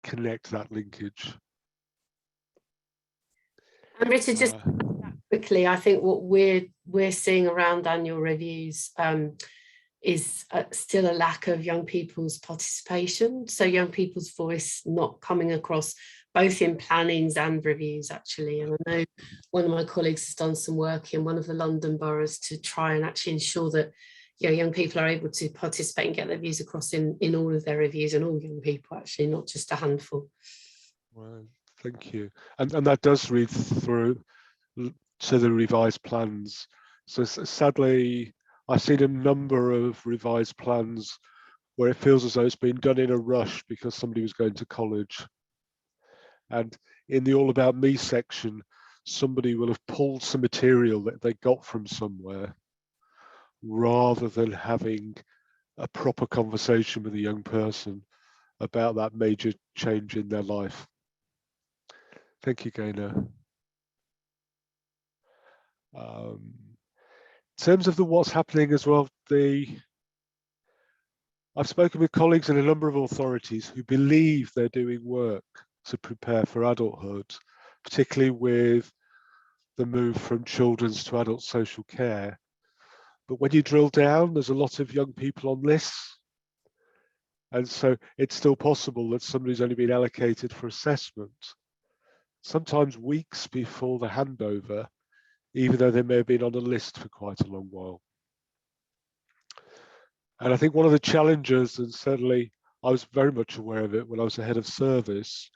connect that linkage. And Richard, just quickly, I think what we're seeing around annual reviews is still a lack of young people's participation. So young people's voice not coming across both in plannings and reviews, actually. And I know one of my colleagues has done some work in one of the London boroughs to try and actually ensure that young people are able to participate and get their views across in all of their reviews, and all young people, actually, not just a handful. Well, thank you. And that does read through to the revised plans. So sadly, I've seen a number of revised plans where it feels as though it's been done in a rush because somebody was going to college. And in the All About Me section, somebody will have pulled some material that they got from somewhere rather than having a proper conversation with a young person about that major change in their life. Thank you, Gaynor. In terms of what's happening as well, I've spoken with colleagues in a number of authorities who believe they're doing work to prepare for adulthood, particularly with the move from children's to adult social care. But when you drill down, there's a lot of young people on lists. And so it's still possible that somebody's only been allocated for assessment, sometimes weeks before the handover, even though they may have been on a list for quite a long while. And I think one of the challenges, and certainly I was very much aware of it when I was the head of service,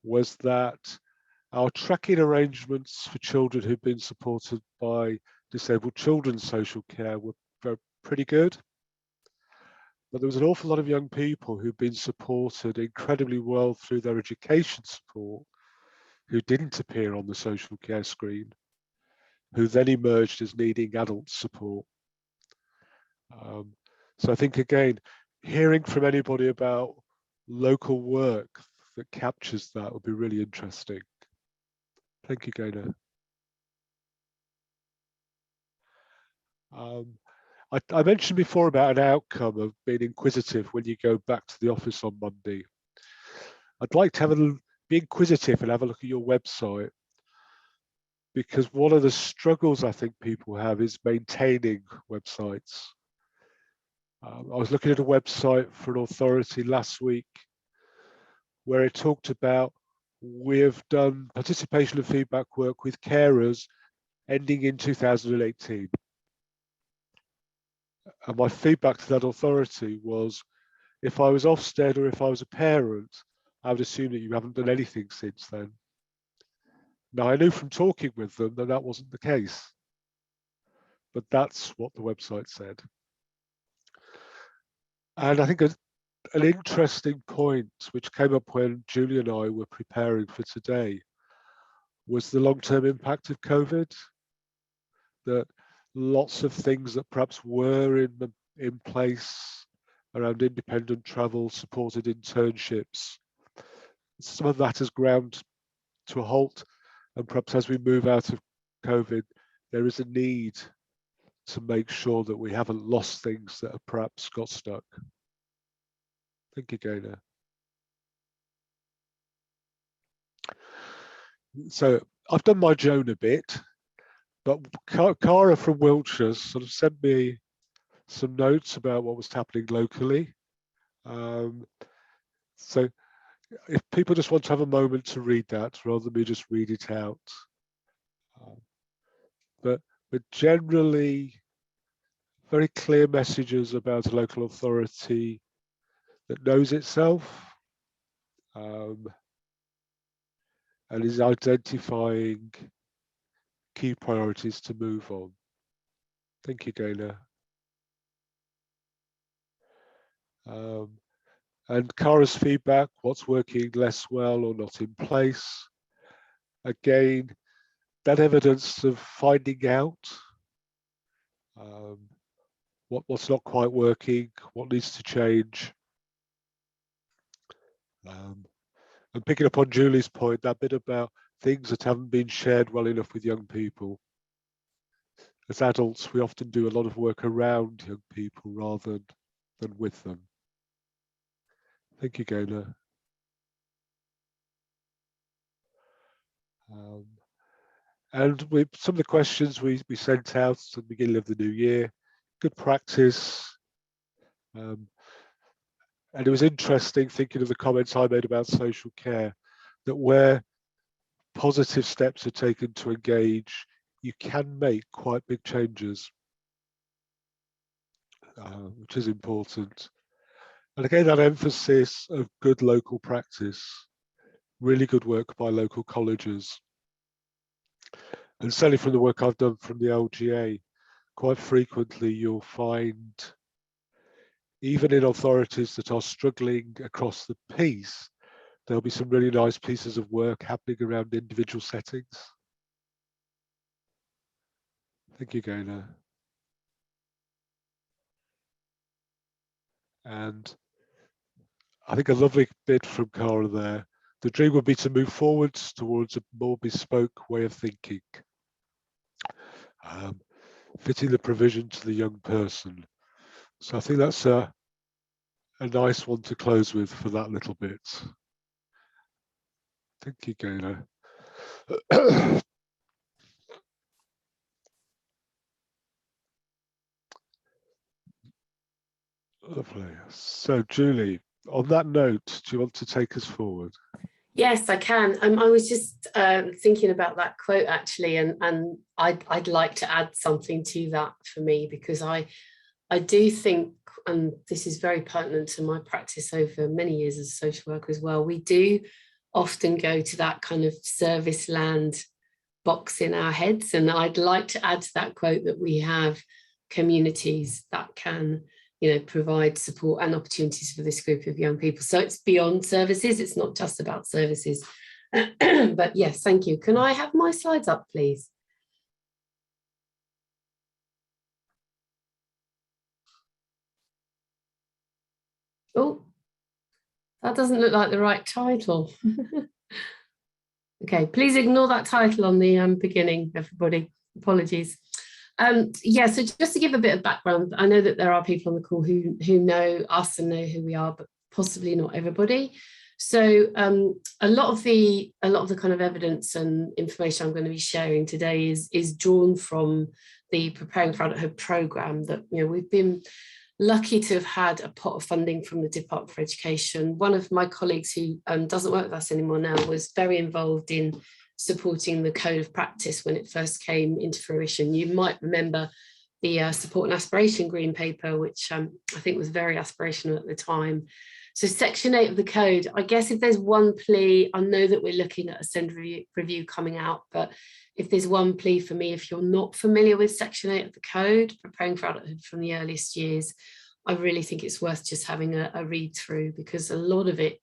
was that our tracking arrangements for children who've been supported by disabled children's social care were pretty good. But there was an awful lot of young people who've been supported incredibly well through their education support, who didn't appear on the social care screen, who then emerged as needing adult support. So I think, again, hearing from anybody about local work that captures that would be really interesting. Thank you, Gaynor. I mentioned before about an outcome of being inquisitive when you go back to the office on Monday. I'd like to be inquisitive and have a look at your website, because one of the struggles I think people have is maintaining websites. I was looking at a website for an authority last week where it talked about we've done participation and feedback work with carers ending in 2018. And my feedback to that authority was, if I was Ofsted or if I was a parent, I would assume that you haven't done anything since then. Now, I knew from talking with them that that wasn't the case, but that's what the website said. And I think an interesting point which came up when Julie and I were preparing for today was the long-term impact of COVID, that lots of things that perhaps were in place around independent travel, supported internships, some of that has ground to a halt. And perhaps as we move out of COVID, there is a need to make sure that we haven't lost things that have perhaps got stuck. Thank you, Gaynor. So I've done my Joan a bit, but Cara from Wiltshire sort of sent me some notes about what was happening locally. So if people just want to have a moment to read that rather than me just read it out. But generally, very clear messages about a local authority that knows itself and is identifying key priorities to move on. Thank you, Gaynor. And Cara's feedback, what's working less well or not in place. Again, that evidence of finding out what's not quite working, what needs to change. And picking up on Julie's point, that bit about things that haven't been shared well enough with young people. As adults, we often do a lot of work around young people rather than with them. Thank you, Gaynor. Um, and some of the questions we sent out at the beginning of the new year, good practice. And it was interesting thinking of the comments I made about social care, that where positive steps are taken to engage, you can make quite big changes, which is important. And again, that emphasis of good local practice, really good work by local colleges. And certainly from the work I've done from the LGA, quite frequently you'll find, even in authorities that are struggling across the piece, there'll be some really nice pieces of work happening around individual settings. Thank you, Gaynor. And I think a lovely bit from Cara there. The dream would be to move forwards towards a more bespoke way of thinking, fitting the provision to the young person. So I think that's a nice one to close with for that little bit. Thank you, Gaynor. Lovely. So, Julie, on that note, do you want to take us forward? Yes, I can. I was just thinking about that quote actually, and I'd like to add something to that for me, because I do think, and this is very pertinent to my practice over many years as a social worker as well, we do often go to that kind of service land box in our heads. And I'd like to add to that quote that we have communities that can, provide support and opportunities for this group of young people. So it's beyond services. It's not just about services. But yes, thank you. Can I have my slides up, please? Oh, that doesn't look like the right title. Okay, please ignore that title on the beginning, everybody. Apologies. Yeah, so just to give a bit of background, I know that there are people on the call who know us and know who we are, but possibly not everybody. So a lot of the kind of evidence and information I'm going to be sharing today is drawn from the Preparing for Adulthood programme that we've been lucky to have had a pot of funding from the Department for Education. One of my colleagues who doesn't work with us anymore now was very involved in supporting the Code of Practice when it first came into fruition. You might remember the Support and Aspiration Green Paper, which I think was very aspirational at the time. So Section 8 of the Code, I guess if there's one plea, I know that we're looking at a SEND review coming out, but if there's one plea for me, if you're not familiar with Section 8 of the Code, Preparing for Adulthood from the earliest years, I really think it's worth just having a read through, because a lot of it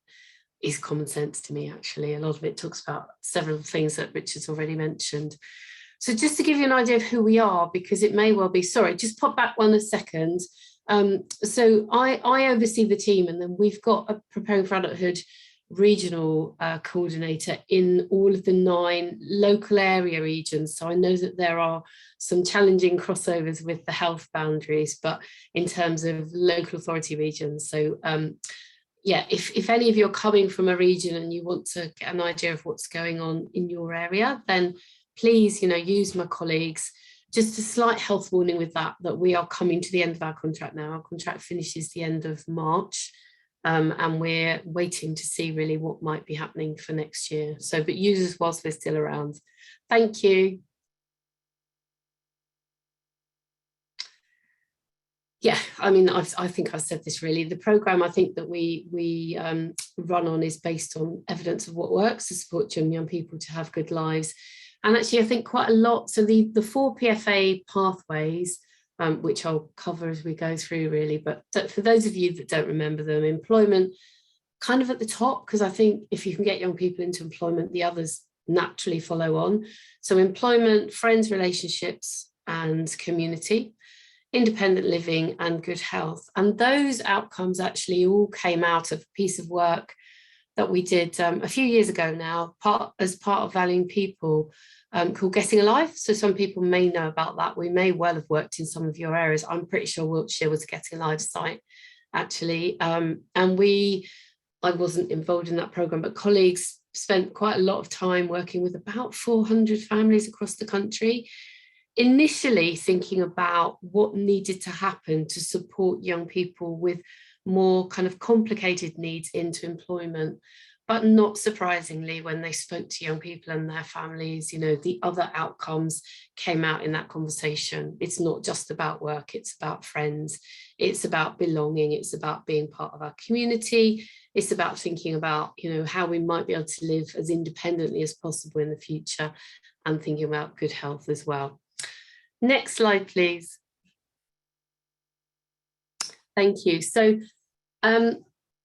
is common sense to me, actually. A lot of it talks about several things that Richard's already mentioned. So just to give you an idea of who we are, because it may well be, sorry, just pop back a second. So I oversee the team, and then we've got a Preparing for Adulthood regional coordinator in all of the 9 local area regions. So I know that there are some challenging crossovers with the health boundaries, but in terms of local authority regions. So yeah, if any of you are coming from a region and you want to get an idea of what's going on in your area, then please, use my colleagues. Just a slight health warning with that we are coming to the end of our contract now. Our contract finishes the end of March, and we're waiting to see really what might be happening for next year. So, but use us whilst we're still around. Thank you. Yeah, I mean, I think I've said this really. The programme I think that we run on is based on evidence of what works to support young people to have good lives. And actually, I think quite a lot. So the 4 PFA pathways, which I'll cover as we go through really. But for those of you that don't remember them, employment kind of at the top, because I think if you can get young people into employment, the others naturally follow on. So employment, friends, relationships, and community, independent living, and good health. And those outcomes actually all came out of a piece of work that we did a few years ago now, as part of Valuing People, called Getting Alive. So some people may know about that. We may well have worked in some of your areas. I'm pretty sure Wiltshire was a Getting Alive site, actually. And I wasn't involved in that programme, but colleagues spent quite a lot of time working with about 400 families across the country, initially thinking about what needed to happen to support young people with more kind of complicated needs into employment. But not surprisingly, when they spoke to young people and their families, you know, the other outcomes came out in that conversation. It's not just about work, it's about friends, it's about belonging, it's about being part of our community, it's about thinking about, you know, how we might be able to live as independently as possible in the future, and thinking about good health as well. Next slide, please. Thank you. So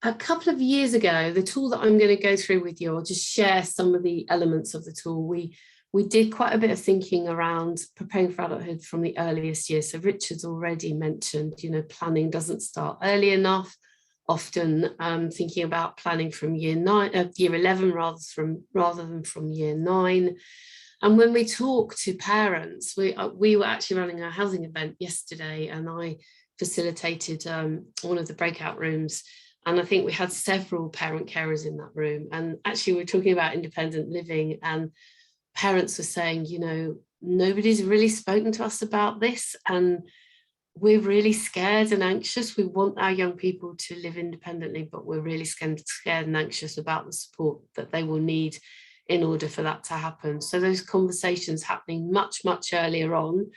a couple of years ago, the tool that I'm going to go through with you, I'll just share some of the elements of the tool. We did quite a bit of thinking around preparing for adulthood from the earliest years. So Richard's already mentioned, you know, planning doesn't start early enough. Often thinking about planning from year 11 rather than from year 9. And when we talk to parents, we were actually running a housing event yesterday, and I facilitated one of the breakout rooms. And I think we had several parent carers in that room. And actually, we were talking about independent living, and parents were saying, you know, nobody's really spoken to us about this. And we're really scared and anxious. We want our young people to live independently, but we're really scared and anxious about the support that they will need in order for that to happen. So those conversations happening much, much earlier on,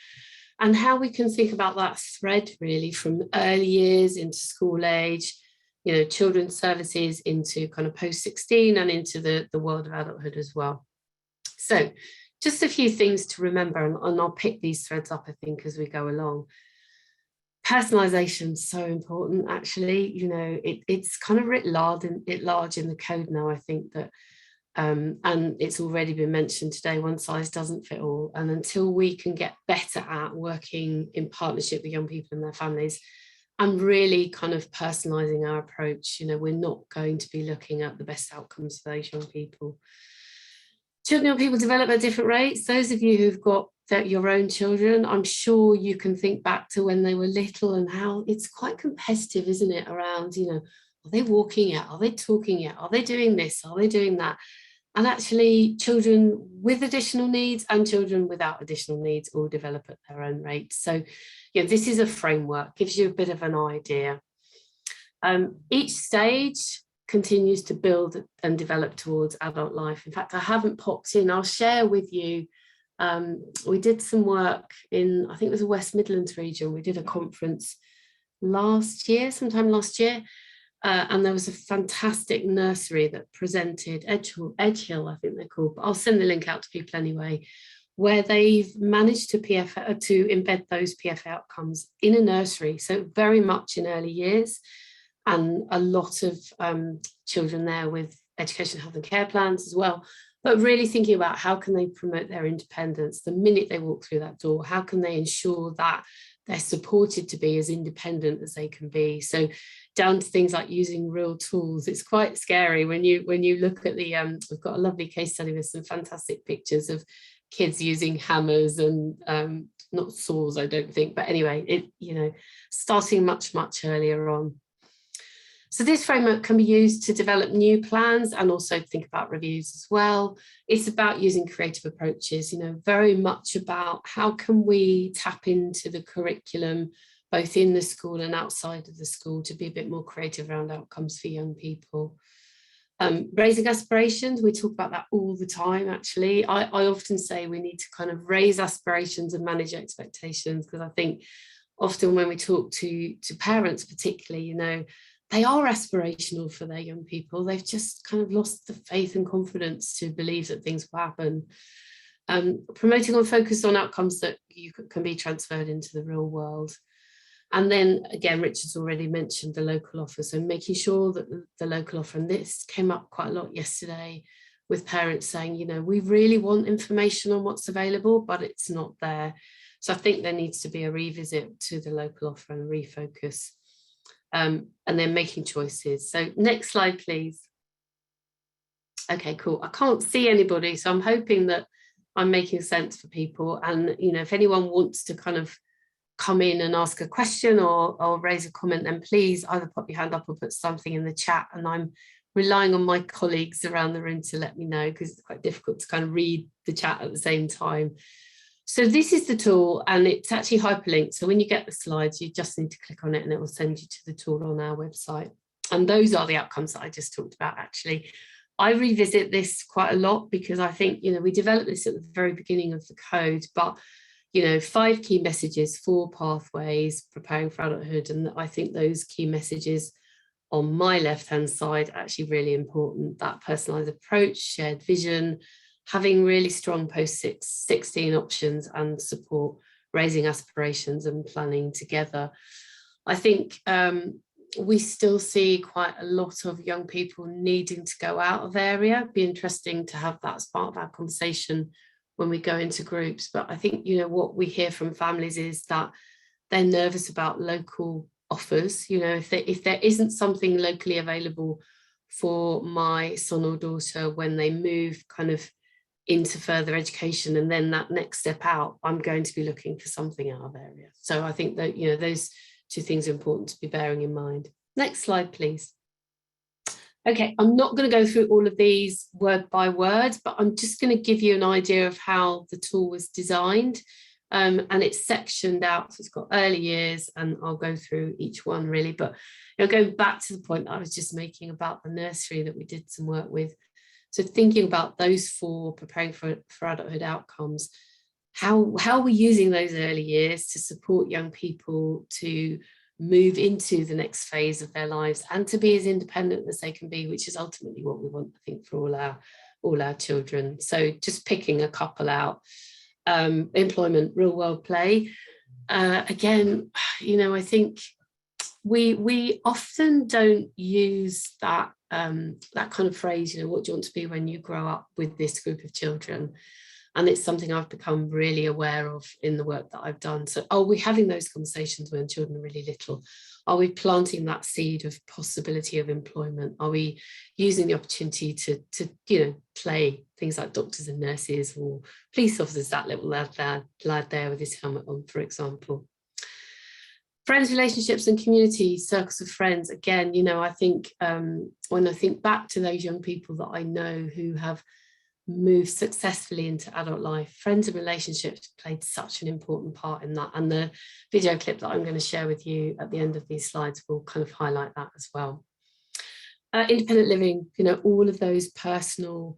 and how we can think about that thread really from early years into school age, you know, children's services into kind of post-16 and into the world of adulthood as well. So just a few things to remember, and I'll pick these threads up, I think, as we go along. Personalization is so important, actually. You know, it's kind of writ large in the code now, I think, that and it's already been mentioned today, one size doesn't fit all. And until we can get better at working in partnership with young people and their families, and really kind of personalizing our approach, you know, we're not going to be looking at the best outcomes for those young people. Children and people develop at different rates. Those of you who've got your own children, I'm sure you can think back to when they were little and how it's quite competitive, isn't it, around, you know, are they walking yet? Are they talking yet? Are they doing this? Are they doing that? And actually, children with additional needs and children without additional needs all develop at their own rate. So, you know, this is a framework, gives you a bit of an idea. Each stage continues to build and develop towards adult life. In fact, I haven't popped in, I'll share with you, we did some work in, I think it was the West Midlands region. We did a conference sometime last year, and there was a fantastic nursery that presented, Edge Hill, I think they're called, but I'll send the link out to people anyway, where they've managed to embed those PF outcomes in a nursery, so very much in early years, and a lot of children there with education, health and care plans as well, but really thinking about how can they promote their independence the minute they walk through that door, how can they ensure that they're supported to be as independent as they can be. So down to things like using real tools. It's quite scary when you look at the, we've got a lovely case study with some fantastic pictures of kids using hammers and not saws, I don't think, but anyway, it, you know, starting much, much earlier on. So this framework can be used to develop new plans and also think about reviews as well. It's about using creative approaches, you know, very much about how can we tap into the curriculum, both in the school and outside of the school, to be a bit more creative around outcomes for young people. Raising aspirations, we talk about that all the time, actually. I often say we need to kind of raise aspirations and manage expectations, because I think often when we talk to parents particularly, you know, they are aspirational for their young people. They've just kind of lost the faith and confidence to believe that things will happen. Promoting or focus on outcomes that can be transferred into the real world. And then again, Richard's already mentioned the local offer. So making sure that the local offer, and this came up quite a lot yesterday with parents saying, you know, we really want information on what's available, but it's not there. So I think there needs to be a revisit to the local offer and refocus. And then making choices. So next slide, please. Okay, cool. I can't see anybody, so I'm hoping that I'm making sense for people. And, you know, if anyone wants to kind of come in and ask a question or raise a comment, then please either pop your hand up or put something in the chat, and I'm relying on my colleagues around the room to let me know, because it's quite difficult to kind of read the chat at the same time. So this is the tool, and it's actually hyperlinked. So when you get the slides, you just need to click on it and it will send you to the tool on our website. And those are the outcomes that I just talked about, actually. I revisit this quite a lot because I think, we developed this at the very beginning of the code, but, 5 key messages, 4 pathways, preparing for adulthood. And I think those key messages on my left-hand side are actually really important. That personalised approach, shared vision, having really strong post-16 options and support, raising aspirations and planning together. I think we still see quite a lot of young people needing to go out of area. It'd be interesting to have that as part of our conversation when we go into groups. But I think, what we hear from families is that they're nervous about local offers. If there isn't something locally available for my son or daughter when they move kind of into further education and then that next step out, I'm going to be looking for something out of area. So I think that, those 2 things are important to be bearing in mind. Next slide, please. Okay, I'm not going to go through all of these word by word, but I'm just going to give you an idea of how the tool was designed. And it's sectioned out, so it's got early years, and I'll go through each one really. But going back to the point that I was just making about the nursery that we did some work with. So thinking about those 4 preparing for adulthood outcomes, how are we using those early years to support young people to move into the next phase of their lives and to be as independent as they can be, which is ultimately what we want, I think, for all our children. So just picking a couple out. Employment, real world play. Again, I think we often don't use that that kind of phrase, what do you want to be when you grow up, with this group of children. And it's something I've become really aware of in the work that I've done. So are we having those conversations when children are really little? Are we planting that seed of possibility of employment? Are we using the opportunity to play things like doctors and nurses or police officers, that little lad there with his helmet on, for example? Friends, relationships and community, circles of friends. Again, I think when I think back to those young people that I know who have moved successfully into adult life, friends and relationships played such an important part in that. And the video clip that I'm going to share with you at the end of these slides will kind of highlight that as well. Independent living, all of those personal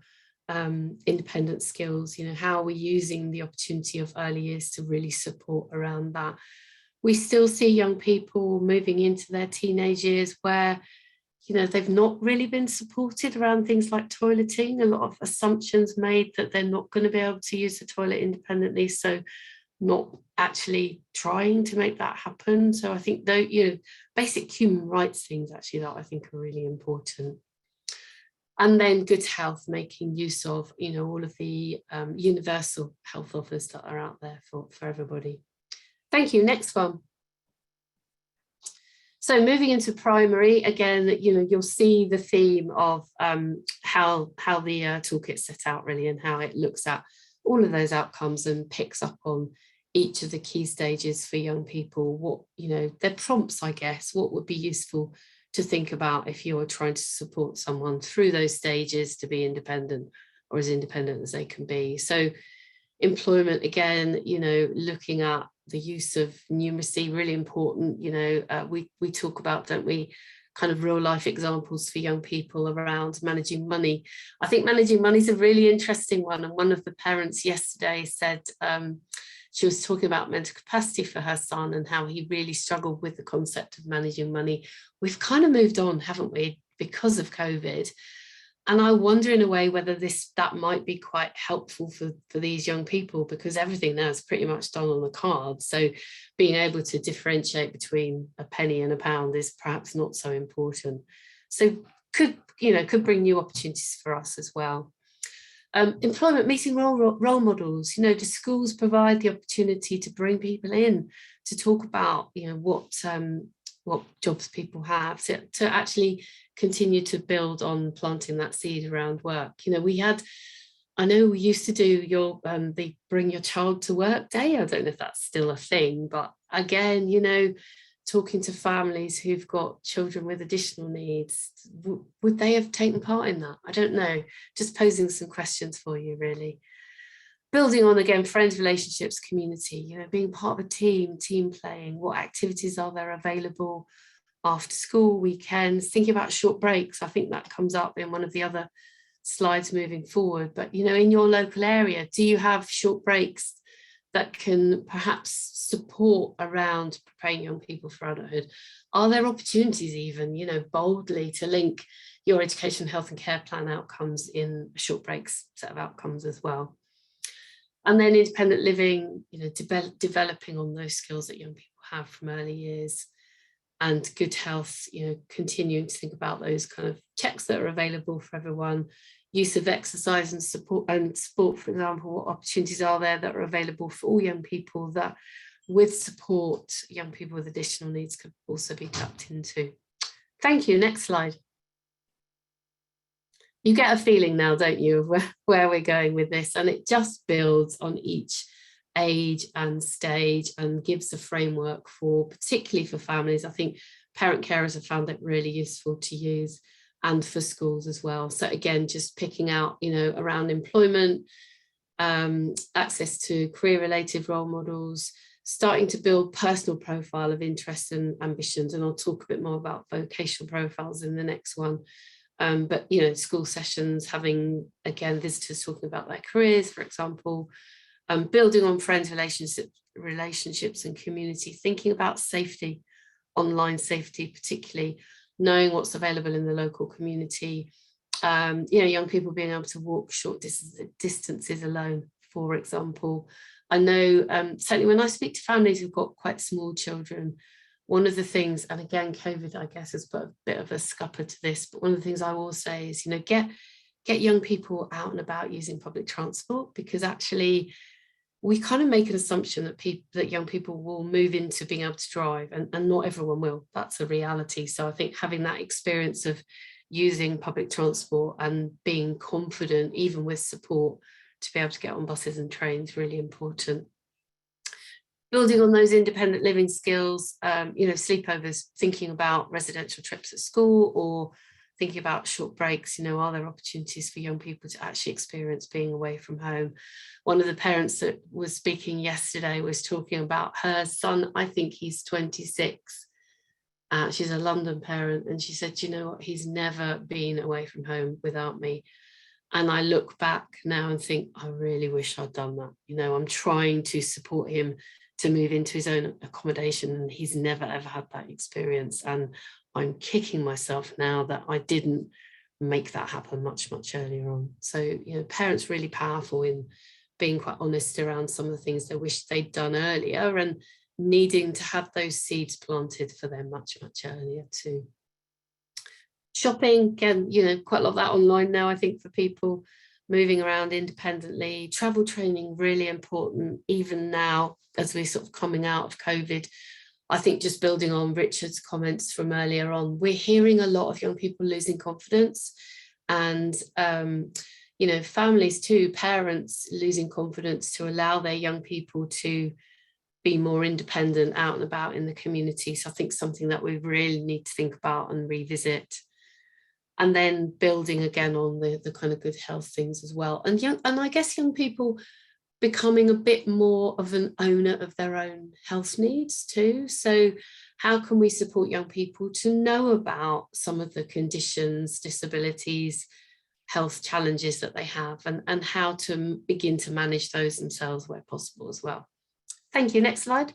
independent skills, how are we using the opportunity of early years to really support around that? We still see young people moving into their teenage years where they've not really been supported around things like toileting. A lot of assumptions made that they're not going to be able to use the toilet independently, so not actually trying to make that happen. So I think basic human rights things actually that I think are really important. And then good health, making use of all of the universal health offers that are out there for everybody. Thank you. Next one. So moving into primary, again, you'll see the theme of how the toolkit's set out really, and how it looks at all of those outcomes and picks up on each of the key stages for young people. What, their prompts, I guess, what would be useful to think about if you're trying to support someone through those stages to be independent, or as independent as they can be. So employment, again, looking at the use of numeracy, really important. We talk about, don't we, kind of real life examples for young people around managing money. I think managing money is a really interesting one. And one of the parents yesterday said she was talking about mental capacity for her son and how he really struggled with the concept of managing money. We've kind of moved on, haven't we, because of COVID? And I wonder in a way whether that might be quite helpful for these young people, because everything now is pretty much done on the card. So being able to differentiate between a penny and a pound is perhaps not so important. So could bring new opportunities for us as well. Employment, meeting role models. Do schools provide the opportunity to bring people in to talk about what jobs people have, to actually continue to build on planting that seed around work? I know we used to do the bring your child to work day. I don't know if that's still a thing, but again, talking to families who've got children with additional needs, would they have taken part in that? I don't know, just posing some questions for you, really. Building on, again, friends, relationships, community, you know, being part of a team playing, what activities are there available after school, weekends, thinking about short breaks. I think that comes up in one of the other slides moving forward. But, you know, in your local area, do you have short breaks that can perhaps support around preparing young people for adulthood? Are there opportunities even, you know, boldly to link your education, health and care plan outcomes in a short breaks set of outcomes as well? And then independent living, you know, developing on those skills that young people have from early years, and good health, you know, continuing to think about those kind of checks that are available for everyone, use of exercise and sport, for example, what opportunities are there that are available for all young people that with support, young people with additional needs could also be tapped into. Thank you. Next slide. You get a feeling now, don't you, of where we're going with this, and it just builds on each age and stage and gives a framework for, particularly for families. I think parent carers have found it really useful to use, and for schools as well. So again, just picking out, you know, around employment, access to career-related role models, starting to build personal profile of interests and ambitions, and I'll talk a bit more about vocational profiles in the next one. But, you know, school sessions, having, again, visitors talking about their careers, for example, building on friends, relationships and community, thinking about safety, online safety, particularly knowing what's available in the local community. You know, young people being able to walk short distances alone, for example. I know, certainly when I speak to families who've got quite small children, one of the things, and again, COVID, I guess, has put a bit of a scupper to this, but one of the things I will say is, you know, get young people out and about using public transport, because actually we kind of make an assumption that young people will move into being able to drive, and not everyone will. That's a reality. So I think having that experience of using public transport and being confident, even with support, to be able to get on buses and trains, really important. Building on those independent living skills, you know, sleepovers, thinking about residential trips at school, or thinking about short breaks, you know, are there opportunities for young people to actually experience being away from home? One of the parents that was speaking yesterday was talking about her son, I think he's 26. She's a London parent, and she said, you know what, he's never been away from home without me. And I look back now and think, I really wish I'd done that. You know, I'm trying to support him to move into his own accommodation, and he's never ever had that experience, and I'm kicking myself now that I didn't make that happen much earlier on. So, you know, parents really powerful in being quite honest around some of the things they wish they'd done earlier, and needing to have those seeds planted for them much earlier too. Shopping, again, you know, quite a lot of that online now, I think, for people moving around independently. Travel training, really important, even now as we're sort of coming out of COVID. I think, just building on Richard's comments from earlier on, we're hearing a lot of young people losing confidence, and you know, families too, parents losing confidence to allow their young people to be more independent out and about in the community. So I think something that we really need to think about and revisit. And then building again on the kind of good health things as well. And I guess young people becoming a bit more of an owner of their own health needs too. So how can we support young people to know about some of the conditions, disabilities, health challenges that they have, and how to begin to manage those themselves where possible as well. Thank you. Next slide.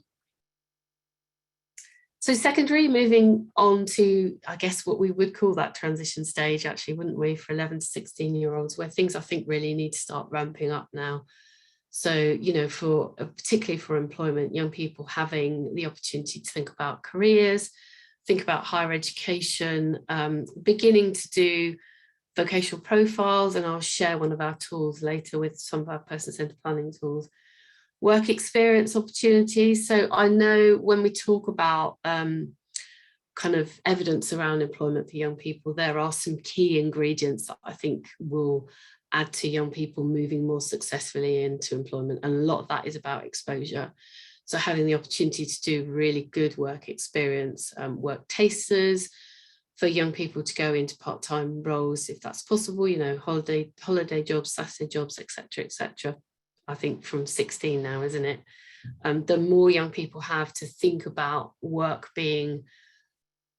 So secondary, moving on to, I guess, what we would call that transition stage, actually, wouldn't we, for 11 to 16-year-olds, where things I think really need to start ramping up now. So, you know, for particularly for employment, young people having the opportunity to think about careers, think about higher education, beginning to do vocational profiles, and I'll share one of our tools later with some of our person-centered planning tools. Work experience opportunities. So I know when we talk about kind of evidence around employment for young people, there are some key ingredients that I think will add to young people moving more successfully into employment. And a lot of that is about exposure. So having the opportunity to do really good work experience, work tasters, for young people to go into part-time roles if that's possible, you know, holiday jobs, Saturday jobs, etc. I think from 16 now, isn't it? The more young people have to think about work being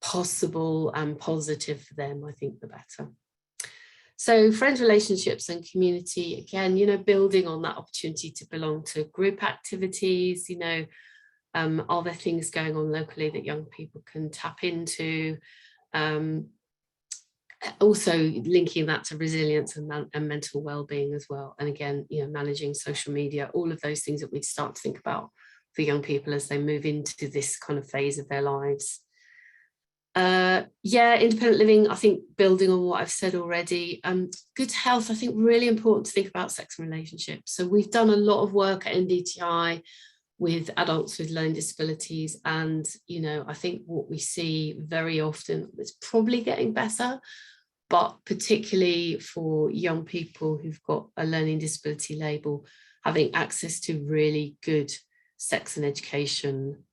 possible and positive for them, I think the better. So friends, relationships and community, again, you know, building on that opportunity to belong to group activities, you know, are there things going on locally that young people can tap into? Also linking that to resilience and mental well-being as well. And again, you know, managing social media, all of those things that we start to think about for young people as they move into this kind of phase of their lives. Yeah, independent living, I think building on what I've said already. Good health, I think really important to think about sex and relationships. So we've done a lot of work at NDTI with adults with learning disabilities, and you know, I think what we see very often, it's probably getting better, but particularly for young people who've got a learning disability label, having access to really good sex and education,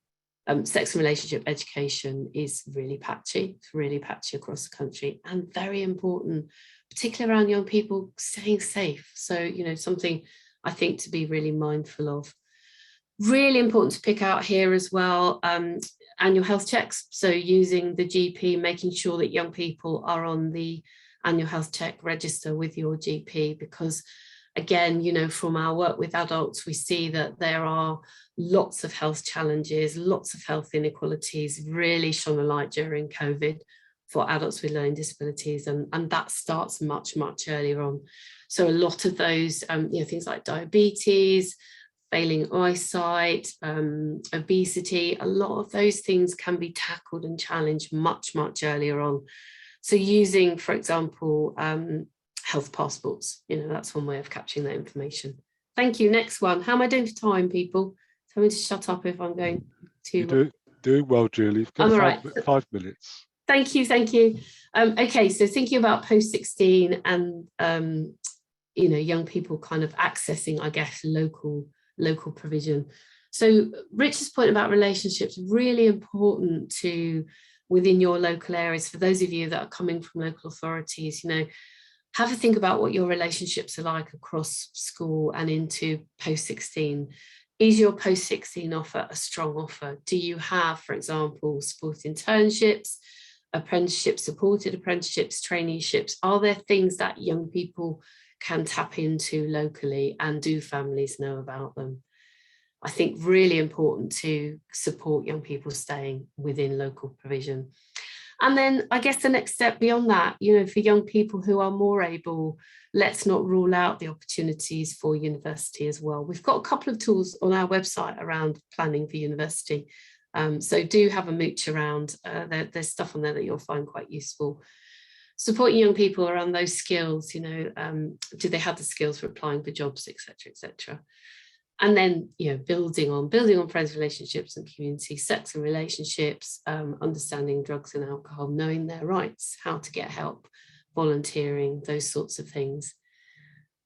sex and relationship education is really patchy. It's really patchy across the country, and very important, particularly around young people staying safe. So, you know, something I think to be really mindful of. Really important to pick out here as well, annual health checks. So using the GP, making sure that young people are on the annual health check register with your GP, because again, you know, from our work with adults, we see that there are lots of health challenges, lots of health inequalities really shone a light during COVID for adults with learning disabilities, and that starts much earlier on. So a lot of those, you know, things like diabetes, failing eyesight, obesity, a lot of those things can be tackled and challenged much earlier on. So using, for example, health passports, you know, that's one way of capturing that information. Thank you. Next one. How am I doing for time, people? Tell me to shut up if I'm going to. You're doing well, Julie. You've got I'm all right. 5 minutes. Thank you. Okay, so thinking about post-16 and you know, young people kind of accessing, I guess, local provision. So Richard's point about relationships, really important to within your local areas. For those of you that are coming from local authorities, you know, have a think about what your relationships are like across school and into post-16. Is your post-16 offer a strong offer? Do you have, for example, support internships, apprenticeships, supported apprenticeships, traineeships? Are there things that young people can tap into locally, and do families know about them? I think really important to support young people staying within local provision. And then I guess the next step beyond that, you know, for young people who are more able, let's not rule out the opportunities for university as well. We've got a couple of tools on our website around planning for university. So do have a mooch around. There's stuff on there that you'll find quite useful. Supporting young people around those skills, you know, do they have the skills for applying for jobs, etc. And then, you know, building on friends, relationships and community, sex and relationships, understanding drugs and alcohol, knowing their rights, how to get help, volunteering, those sorts of things.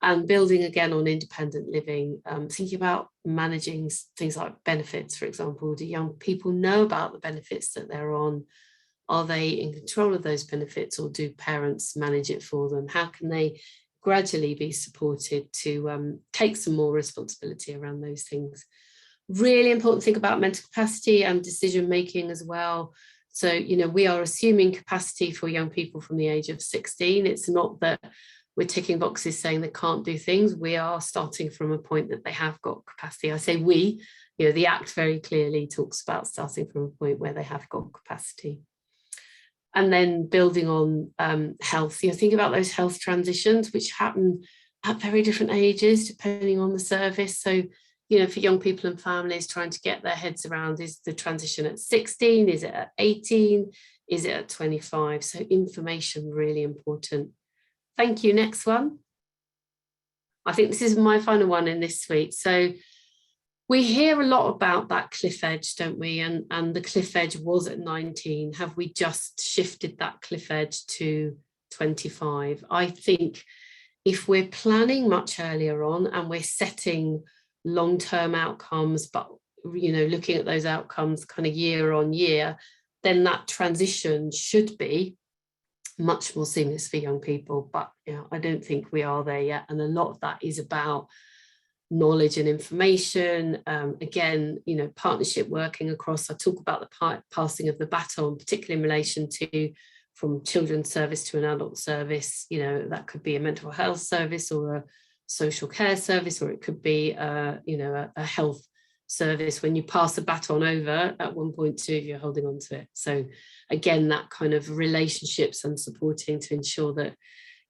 And building again on independent living, thinking about managing things like benefits, for example. Do young people know about the benefits that they're on? Are they in control of those benefits, or do parents manage it for them? How can they gradually be supported to take some more responsibility around those things? Really important to think about mental capacity and decision making as well. So, you know, we are assuming capacity for young people from the age of 16. It's not that we're ticking boxes saying they can't do things. We are starting from a point that they have got capacity. I say we, you know, the Act very clearly talks about starting from a point where they have got capacity. And then building on health, you know, think about those health transitions, which happen at very different ages, depending on the service. So, you know, for young people and families trying to get their heads around, is the transition at 16? Is it at 18? Is it at 25? So information, really important. Thank you. Next one. I think this is my final one in this suite. So we hear a lot about that cliff edge, don't we? And the cliff edge was at 19. Have we just shifted that cliff edge to 25? I think if we're planning much earlier on and we're setting long-term outcomes, but you know, looking at those outcomes kind of year on year, then that transition should be much more seamless for young people. But you know, I don't think we are there yet. And a lot of that is about knowledge and information. Again, you know, partnership working across. I talk about the passing of the baton, particularly in relation to from children's service to an adult service. You know, that could be a mental health service or a social care service, or it could be, you know, a health service. When you pass the baton over at 1.2, you're holding on to it. So again, that kind of relationships and supporting to ensure that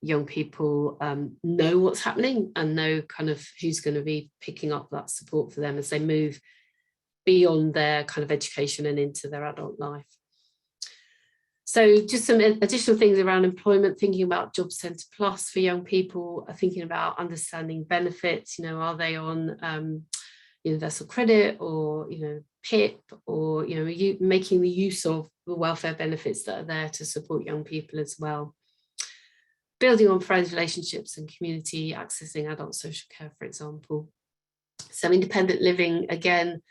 young people know what's happening and know kind of who's going to be picking up that support for them as they move beyond their kind of education and into their adult life. So just some additional things around employment, thinking about Job Centre Plus for young people, thinking about understanding benefits. You know, are they on universal credit or, you know, PIP, or, you know, making the use of the welfare benefits that are there to support young people as well. Building on friends, relationships and community, accessing adult social care, for example. So independent living, again,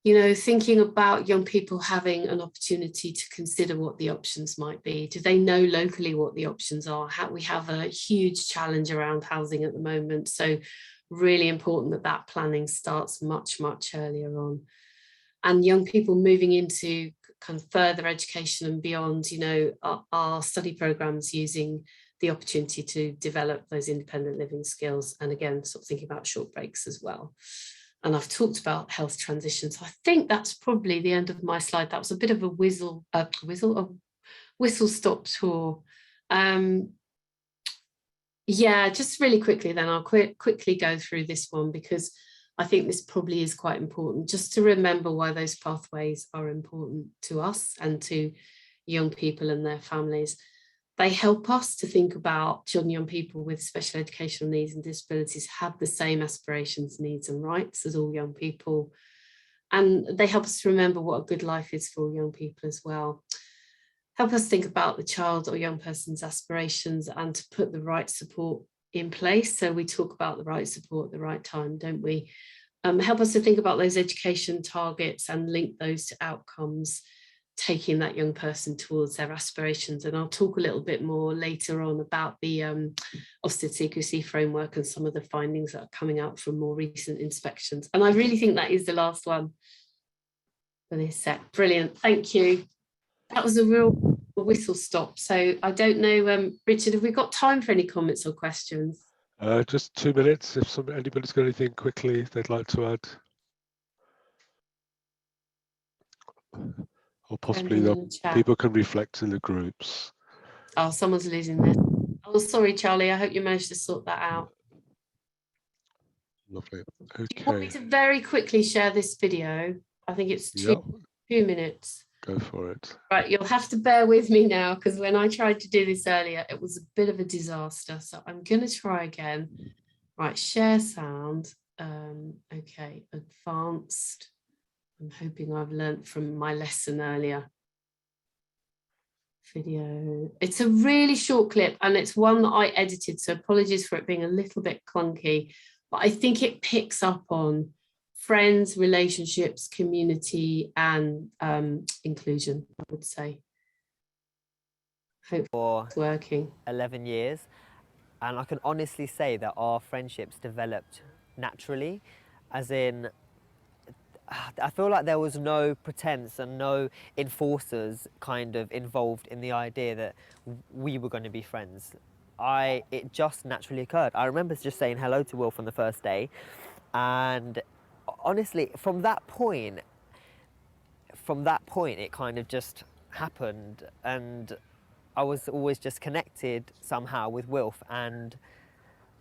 you know, thinking about young people having an opportunity to consider what the options might be. Do they know locally what the options are? We have a huge challenge around housing at the moment. So really important that that planning starts much, much earlier on. And young people moving into kind of further education and beyond, you know, our study programs using the opportunity to develop those independent living skills. And again, sort of thinking about short breaks as well. And I've talked about health transition. So I think that's probably the end of my slide. That was a bit of a whistle stop tour. Yeah, just really quickly then I'll quickly go through this one, because I think this probably is quite important, just to remember why those pathways are important to us and to young people and their families. They help us to think about children and young people with special educational needs and disabilities have the same aspirations, needs and rights as all young people. And they help us to remember what a good life is for young people as well. Help us think about the child or young person's aspirations and to put the right support in place. So we talk about the right support at the right time, don't we? Help us to think about those education targets and link those to outcomes, taking that young person towards their aspirations. And I'll talk a little bit more later on about the Ofsted secrecy framework and some of the findings that are coming out from more recent inspections. And I really think that is the last one for this set. Brilliant, thank you. That was a real whistle stop. So I don't know, Richard, have we got time for any comments or questions? Just 2 minutes, if anybody's got anything quickly they'd like to add. Or possibly people can reflect in the groups. Oh, someone's losing this. Oh, sorry, Charlie. I hope you managed to sort that out. Lovely. Okay. Do you want me to very quickly share this video? I think it's two minutes. Go for it. Right, you'll have to bear with me now, because when I tried to do this earlier, it was a bit of a disaster. So I'm going to try again. Right, share sound. Okay, advanced. I'm hoping I've learnt from my lesson earlier. Video. It's a really short clip and it's one that I edited, so apologies for it being a little bit clunky, but I think it picks up on friends, relationships, community and inclusion, I would say. Hopefully it's working. 11 years, and I can honestly say that our friendships developed naturally, as in I feel like there was no pretense and no enforcers kind of involved in the idea that we were going to be friends. It just naturally occurred. I remember just saying hello to Will from the first day, and honestly, from that point, it kind of just happened, and I was always just connected somehow with Wilf, and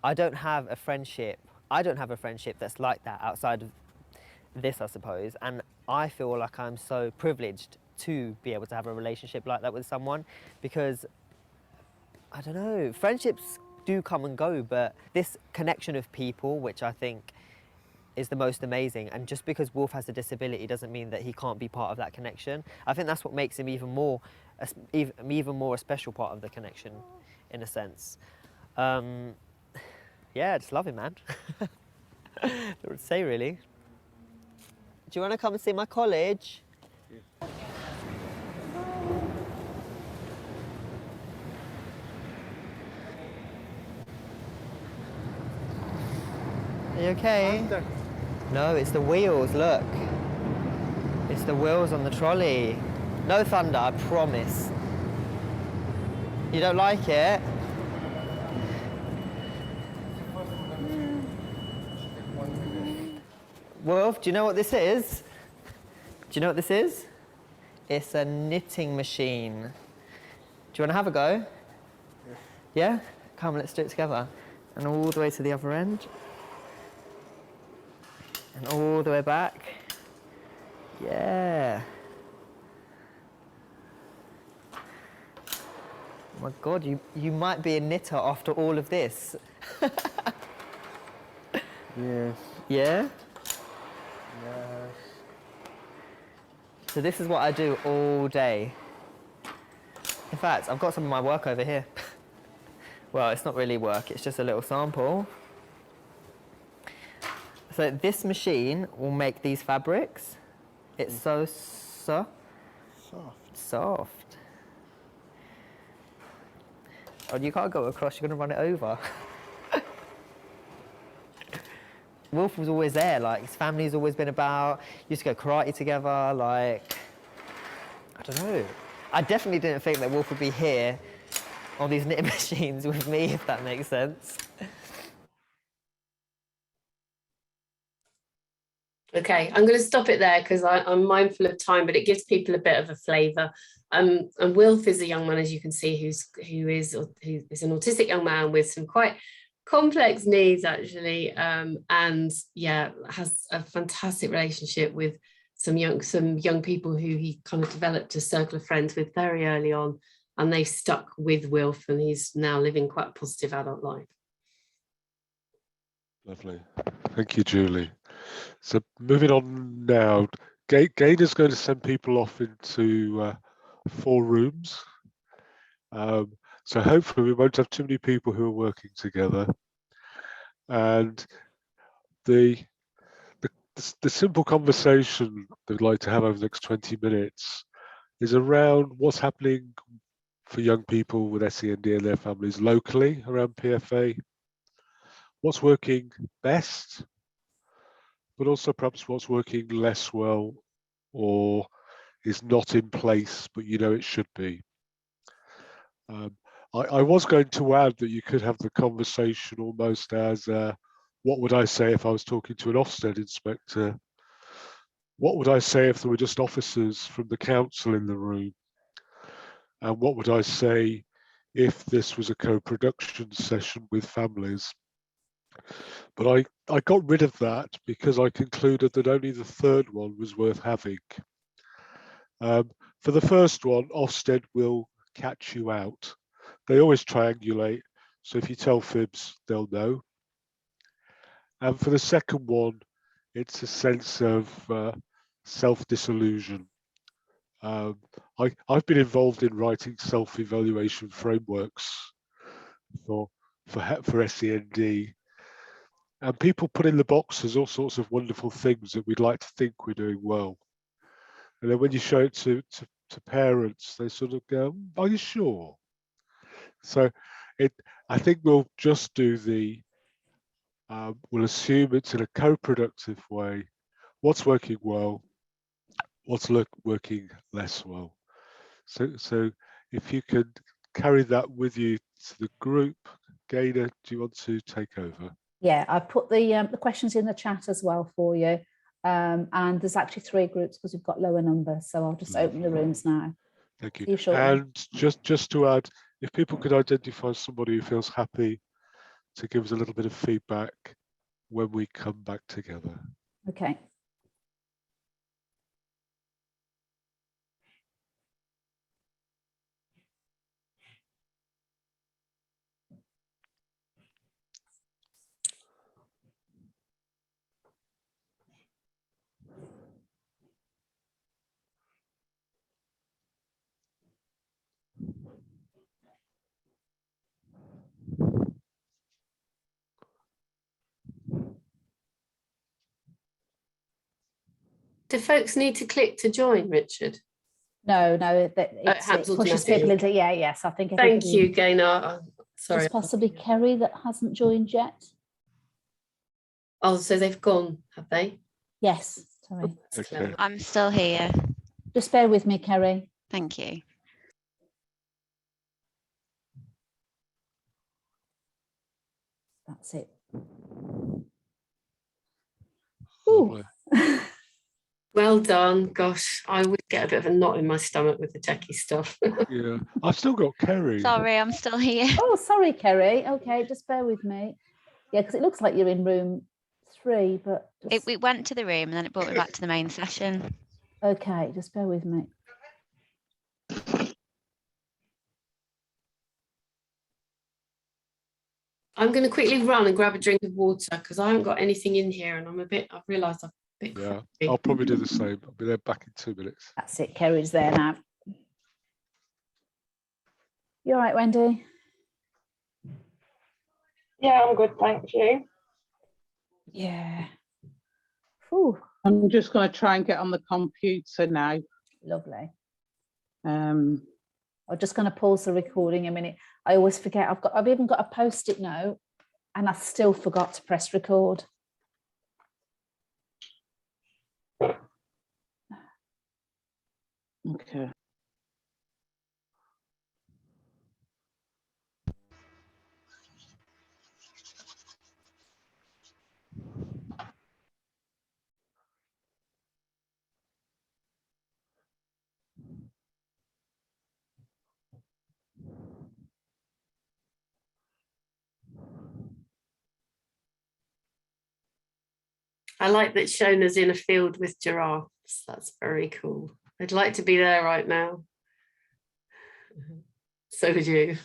I don't have a friendship that's like that outside of this, I suppose, and I feel like I'm so privileged to be able to have a relationship like that with someone, because I don't know, friendships do come and go, but this connection of people, which I think is the most amazing, and just because Wolf has a disability doesn't mean that he can't be part of that connection. I think that's what makes him even more a special part of the connection, in a sense. Yeah, just love him, man. What to say, really. you want to come and see my college? Are you okay? No, it's the wheels, look. It's the wheels on the trolley. No thunder, I promise. You don't like it? Wolf, do you know what this is? Do you know what this is? It's a knitting machine. Do you want to have a go? Yeah? Come, let's do it together. And all the way to the other end. And all the way back. Yeah. Oh my God, you might be a knitter after all of this. Yes. Yeah? Yes. So this is what I do all day. In fact, I've got some of my work over here. Well, it's not really work, it's just a little sample. So this machine will make these fabrics. It's so soft. Oh, you can't go across, you're going to run it over. Wolf was always there, like, his family's always been about, used to go karate together, like, I don't know. I definitely didn't think that Wolf would be here on these knitting machines with me, if that makes sense. Okay, I'm going to stop it there because I'm mindful of time, but it gives people a bit of a flavour. And Wilf is a young man, as you can see, who is an autistic young man with some quite complex needs, actually, and yeah, has a fantastic relationship with some young people who he kind of developed a circle of friends with very early on, and they've stuck with Wilf, and he's now living quite a positive adult life. Lovely. Thank you, Julie. So moving on now, Gainer's going to send people off into 4 rooms. So hopefully we won't have too many people who are working together. And the simple conversation that we'd like to have over the next 20 minutes is around what's happening for young people with SEND and their families locally around PFA, what's working best, but also perhaps what's working less well or is not in place, but you know it should be. I was going to add that you could have the conversation almost as what would I say if I was talking to an Ofsted inspector? What would I say if there were just officers from the council in the room? And what would I say if this was a co-production session with families? But I got rid of that because I concluded that only the third one was worth having. For the first one, Ofsted will catch you out. They always triangulate, so if you tell fibs, they'll know. And for the second one, it's a sense of self-disillusion. I've been involved in writing self-evaluation frameworks for SEND, and people put in the boxes all sorts of wonderful things that we'd like to think we're doing well. And then when you show it to parents, they sort of go, "Are you sure?" So I think we'll just do we'll assume it's in a co-productive way. What's working well, what's working less well. So if you could carry that with you to the group, Gaynor, do you want to take over? Yeah, I put the questions in the chat as well for you. And there's actually 3 groups because we've got lower numbers. So I'll just open the rooms now. Thank you. See you shortly. And just to add, if people could identify somebody who feels happy to give us a little bit of feedback when we come back together. Okay. Do folks need to click to join, Richard? No, it happens pushes people automatically. into, yes, I think Thank everybody. you, Gaynor. Sorry. It's possibly Kerry that hasn't joined yet. Oh, so they've gone, have they? Yes, sorry. Okay. I'm still here. Just bear with me, Kerry. Thank you. That's it. Lovely. Well done. Gosh, I would get a bit of a knot in my stomach with the techie stuff. Yeah, I've still got Kerry. Sorry, I'm still here. Oh, sorry, Kerry. Okay, just bear with me. Yeah, because it looks like you're in room 3, but It went to the room and then it brought me back to the main session. okay, just bear with me. I'm going to quickly run and grab a drink of water because I haven't got anything in here, and I've realised I'm a bit. Yeah, crappy. I'll probably do the same. I'll be there back in 2 minutes. That's it, Kerry's there now. You all right, Wendy? Yeah, I'm good, thank you. Yeah. Ooh, I'm just going to try and get on the computer now. lovely. Um, I'm just going to pause the recording a minute. I always forget. I've even got a post-it note, and I still forgot to press record. okay. I like that Shona's in a field with giraffes. That's very cool. I'd like to be there right now. So would you.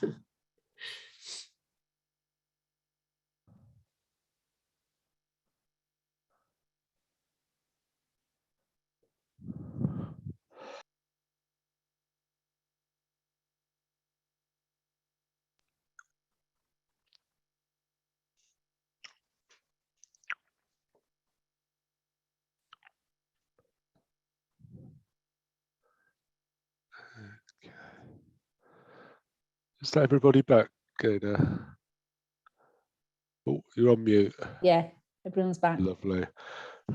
Is that everybody back? Good. Oh, you're on mute. Yeah, everyone's back. Lovely.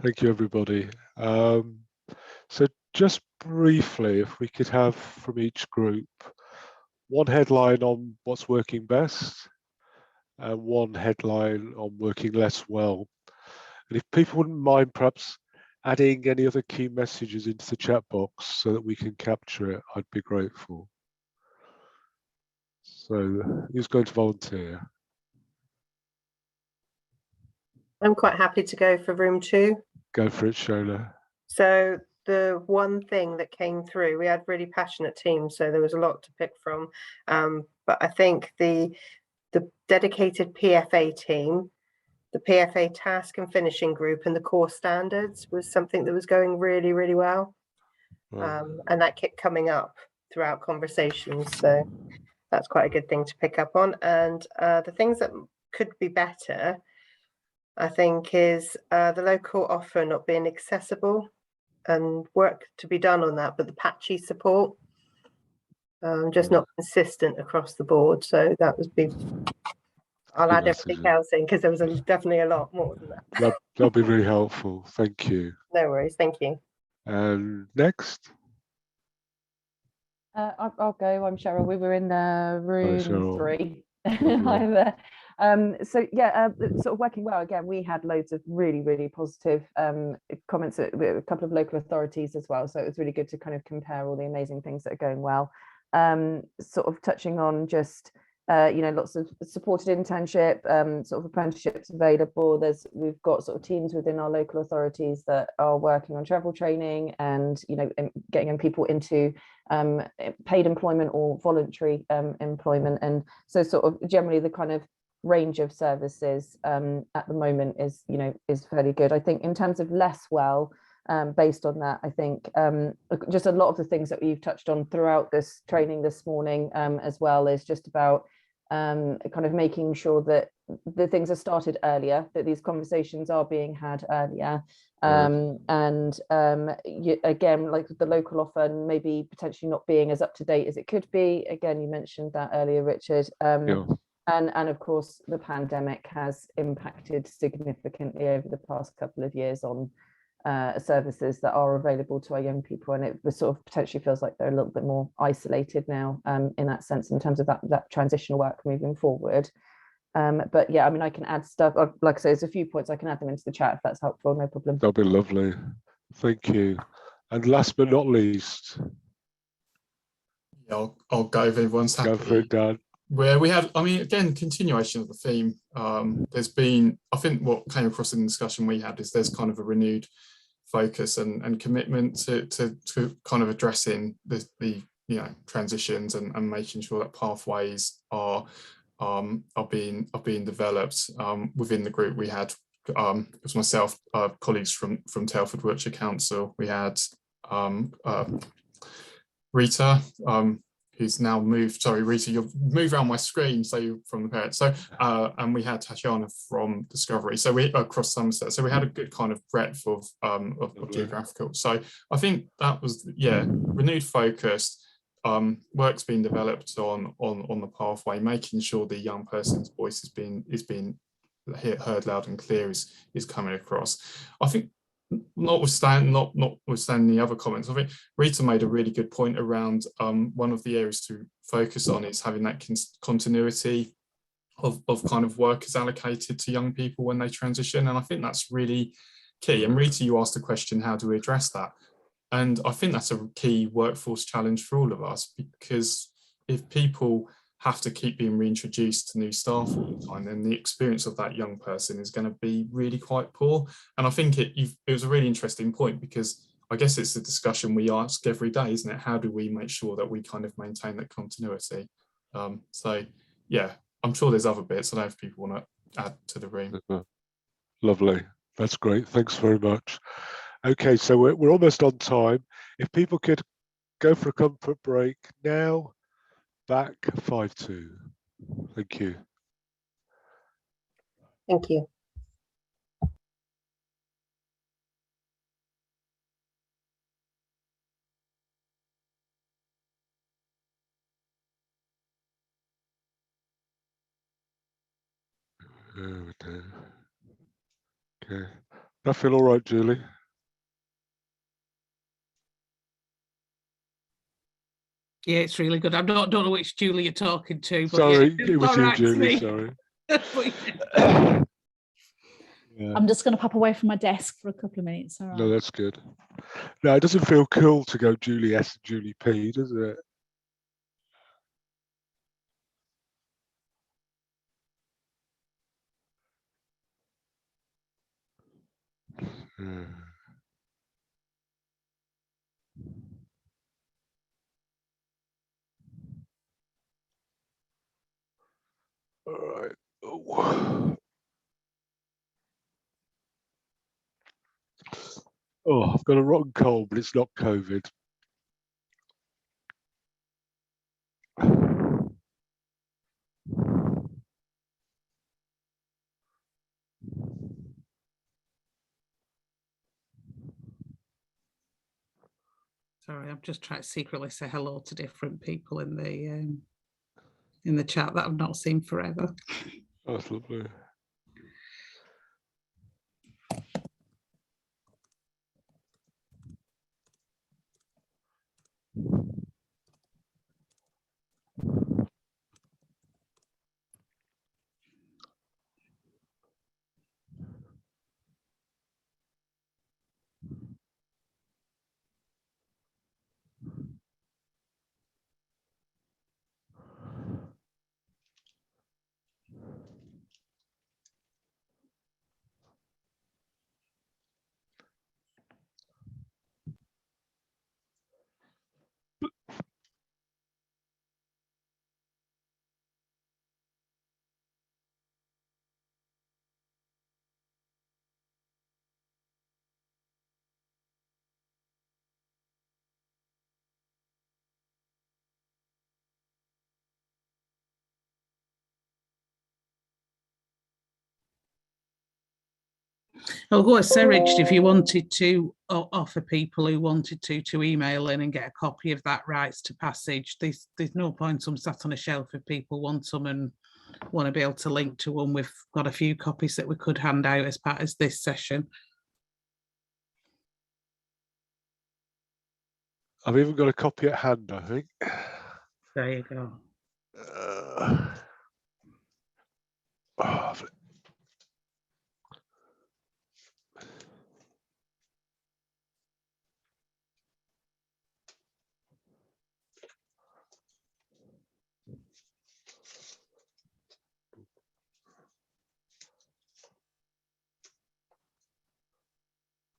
Thank you, everybody. So just briefly, if we could have from each group one headline on what's working best and one headline on working less well. And if people wouldn't mind perhaps adding any other key messages into the chat box so that we can capture it, I'd be grateful. So who's going to volunteer? I'm quite happy to go for room 2. Go for it, Shona. So the one thing that came through, we had really passionate teams, so there was a lot to pick from. But I think the dedicated PFA team, the PFA task and finishing group, and the core standards was something that was going really, really well. And that kept coming up throughout conversations. So that's quite a good thing to pick up on. And the things that could be better, I think, is the local offer not being accessible and work to be done on that, but the patchy support, just not consistent across the board. So that was big. I'll add everything else in because there was definitely a lot more than that. That'll be really helpful. Thank you. No worries. Thank you. And next. I'll go. I'm Cheryl. We were in room 3. Hi there. So yeah, sort of working well. Again, we had loads of really, really positive comments at a couple of local authorities as well. So it was really good to kind of compare all the amazing things that are going well. Sort of touching on just lots of supported internship, sort of apprenticeships available. We've got sort of teams within our local authorities that are working on travel training and getting young people into paid employment or voluntary employment. And so sort of generally the kind of range of services at the moment is fairly good. I think in terms of less well, based on that, I think just a lot of the things that you've touched on throughout this training this morning as well is just about kind of making sure that the things are started earlier, that these conversations are being had earlier. Again, like the local offer maybe potentially not being as up to date as it could be. Again, you mentioned that earlier, Richard. And of course, the pandemic has impacted significantly over the past couple of years on services that are available to our young people, and it sort of potentially feels like they're a little bit more isolated now in that sense, in terms of that transitional work moving forward. But yeah, I mean, I can add stuff. Like I say, there's a few points I can add them into the chat if that's helpful. No problem. That'll be lovely. Thank you. And last but not least, I'll go if everyone's happy. Go for it, Dan. Where we have, I mean, again, continuation of the theme. There's been, I think what came across in the discussion we had is there's kind of a renewed focus and commitment to kind of addressing the transitions and making sure that pathways are being developed. Within the group, we had it was myself, colleagues from Telford Wiltshire Council. We had Rita, who's now moved. Sorry, Rita, you've moved around my screen, so you're from the parents. So and we had Tatiana from Discovery. So we across Somerset. So we had a good kind of breadth of geographical. So I think that was renewed focus. Work's being developed on the pathway, making sure the young person's voice is being heard loud and clear is coming across. I think notwithstanding the other comments, I think Rita made a really good point around one of the areas to focus on is having that continuity of kind of work is allocated to young people when they transition, and I think that's really key. And Rita, you asked the question, how do we address that? And I think that's a key workforce challenge for all of us, because if people have to keep being reintroduced to new staff all the time, then the experience of that young person is going to be really quite poor. And I think it was a really interesting point, because I guess it's a discussion we ask every day, isn't it? How do we make sure that we kind of maintain that continuity? So yeah, I'm sure there's other bits. I don't know if people want to add to the room. Lovely, that's great. Thanks very much. Okay, so we're almost on time. If people could go for a comfort break now. Back 5-2. Thank you. Thank you. Okay. I feel all right, Julie. Yeah, it's really good. I don't know which Julie you're talking to, but sorry, yeah, it was you, right, Julie. Sorry. Yeah. I'm just going to pop away from my desk for a couple of minutes. All right. No, that's good. No, it doesn't feel cool to go Julie S and Julie P, does it? Yeah. All right. Oh, I've got a rotten cold, but it's not COVID. Sorry, I'm just trying to secretly say hello to different people in the chat that I've not seen forever. That's lovely. I'll go say, Richard, if you wanted to offer people who wanted to email in and get a copy of that rights to passage, there's no point some sat on a shelf if people want some and want to be able to link to one. We've got a few copies that we could hand out as part of this session. I've even got a copy at hand, I think. There you go. Oh,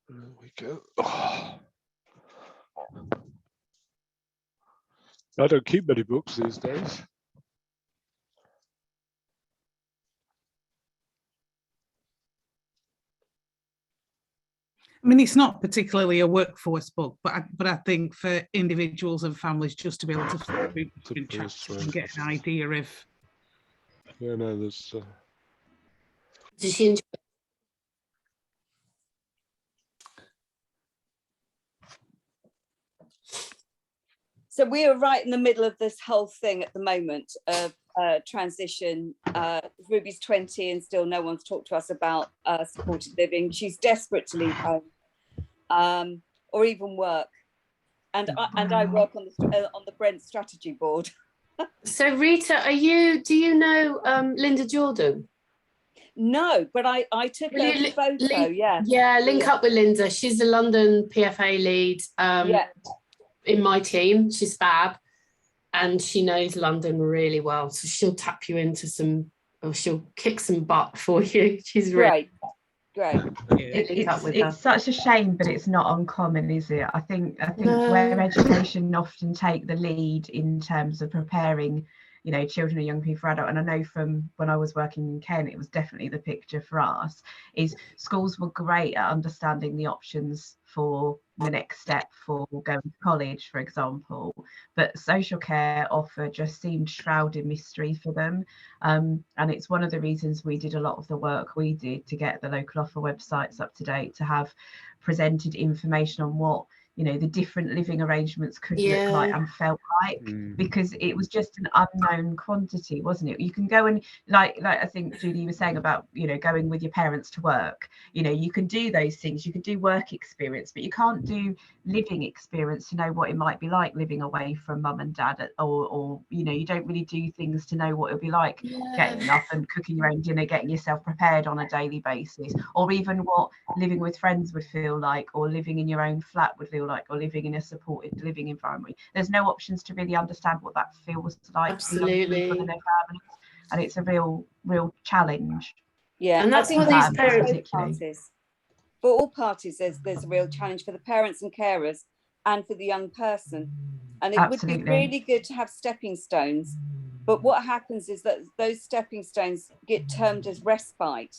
there we go. Oh. I don't keep many books these days. I mean, it's not particularly a workforce book, but I think for individuals and families just to be able to flip through different chapters and get an idea of. Yeah, no, there's. Did she enjoy? So we are right in the middle of this whole thing at the moment of transition. Ruby's 20 and still no one's talked to us about supported living. She's desperate to leave home or even work. And I work on the Brent strategy board. So Rita, do you know Linda Jordan? No, but I took a photo, yeah. Yeah, link up with Linda. She's the London PFA lead. Yeah. In my team, she's fab, and she knows London really well, so she'll tap you into she'll kick some butt for you. She's really great. It's such a shame, but it's not uncommon, is it? I think where education often take the lead in terms of preparing, you know, children and young people for adult, and I know from when I was working in Kent, it was definitely the picture for us, is schools were great at understanding the options for the next step for going to college, for example, but social care offer just seemed shrouded mystery for them, and it's one of the reasons we did a lot of the work we did to get the local offer websites up to date, to have presented information on what, you know, the different living arrangements could look like and felt like, because it was just an unknown quantity, wasn't it? You can go and like I think Julie was saying about, you know, going with your parents to work, you know, you can do those things, you can do work experience, but you can't do living experience to know what it might be like living away from mum and dad, or you know, you don't really do things to know what it'll be like getting up and cooking your own dinner, getting yourself prepared on a daily basis, or even what living with friends would feel like, or living in your own flat would feel like, or living in a supported living environment. There's no options to really understand what that feels like. Absolutely. For their families, and it's a real challenge. Yeah, and that's what these parents. For all parties, there's a real challenge for the parents and carers and for the young person. And it would be really good to have stepping stones. But what happens is that those stepping stones get termed as respite,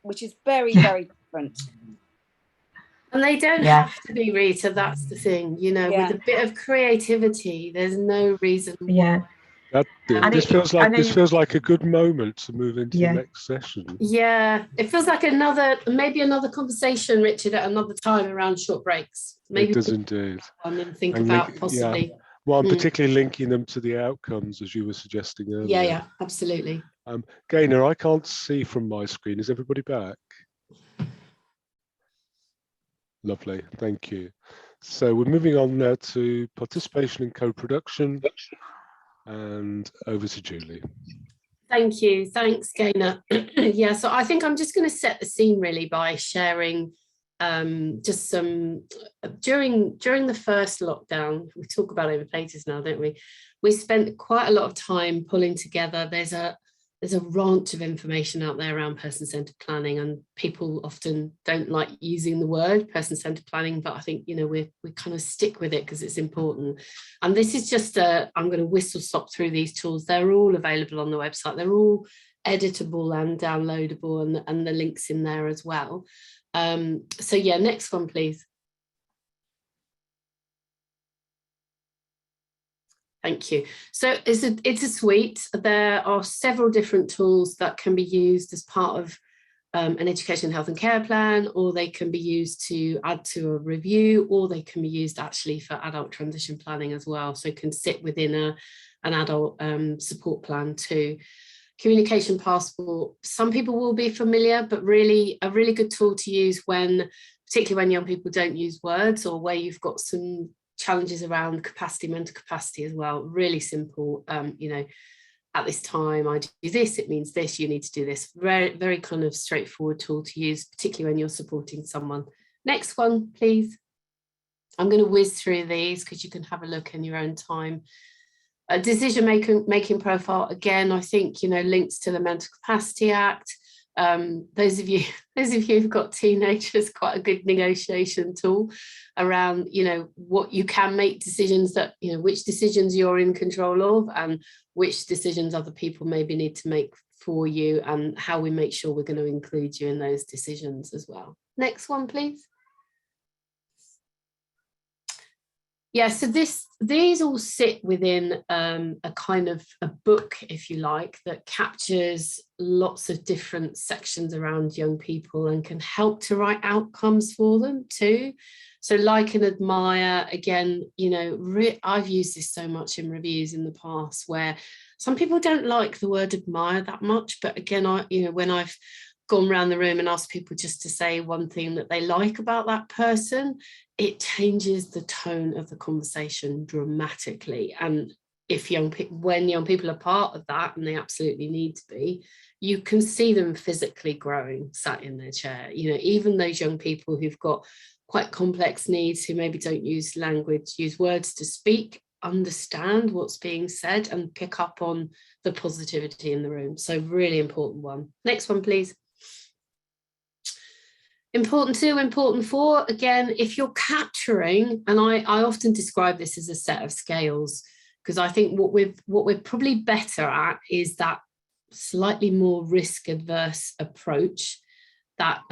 which is very, very different. And they don't have to be, Rita, that's the thing, you know, with a bit of creativity, there's no reason why. This feels like a good moment to move into the next session. Yeah, it feels like maybe another conversation, Richard, at another time around short breaks. Maybe it does indeed. And think about possibly. Yeah. Well, I'm particularly linking them to the outcomes, as you were suggesting earlier. Yeah, absolutely. Gaynor, I can't see from my screen. Is everybody back? Lovely, thank you. So we're moving on now to participation in co-production, and over to Julie. Thank you, thanks Gaynor. Yeah, so I think I'm just going to set the scene really by sharing just some, during the first lockdown, we talk about over places now, don't we? We spent quite a lot of time pulling together. There's a ranch of information out there around person-centered planning, and people often don't like using the word person-centered planning, but I think, you know, we kind of stick with it because it's important. And this is just I'm going to whistle stop through these tools. They're all available on the website. They're all editable and downloadable, and the links in there as well. So yeah, next one, please. Thank you. So it's a suite. There are several different tools that can be used as part of an education, health and care plan, or they can be used to add to a review, or they can be used actually for adult transition planning as well. So it can sit within an adult support plan too. Communication passport, some people will be familiar, but really a really good tool to use when, particularly when young people don't use words, or where you've got some challenges around capacity, mental capacity as well. Really simple, you know, at this time I do this, it means this, you need to do this. Very, very kind of straightforward tool to use, particularly when you're supporting someone. Next one, please. I'm going to whiz through these because you can have a look in your own time. A decision making profile, again, I think, you know, links to the Mental Capacity Act. Those of you who've got teenagers, quite a good negotiation tool around, you know, what you can make decisions that, you know, which decisions you're in control of and which decisions other people maybe need to make for you, and how we make sure we're going to include you in those decisions as well. Next one, please. Yeah, so these all sit within a kind of a book, if you like, that captures lots of different sections around young people and can help to write outcomes for them too. So like and admire, again, you know, I've used this so much in reviews in the past where some people don't like the word admire that much, but again, when I've gone around the room and asked people just to say one thing that they like about that person, it changes the tone of the conversation dramatically. And when young people are part of that, and they absolutely need to be, you can see them physically growing, sat in their chair. You know, even those young people who've got quite complex needs, who maybe don't use language, use words to speak, understand what's being said and pick up on the positivity in the room. So really important one. Next one, please. Important 2, important 4, again, if you're capturing, and I often describe this as a set of scales, because I think what we're probably better at is that slightly more risk adverse approach that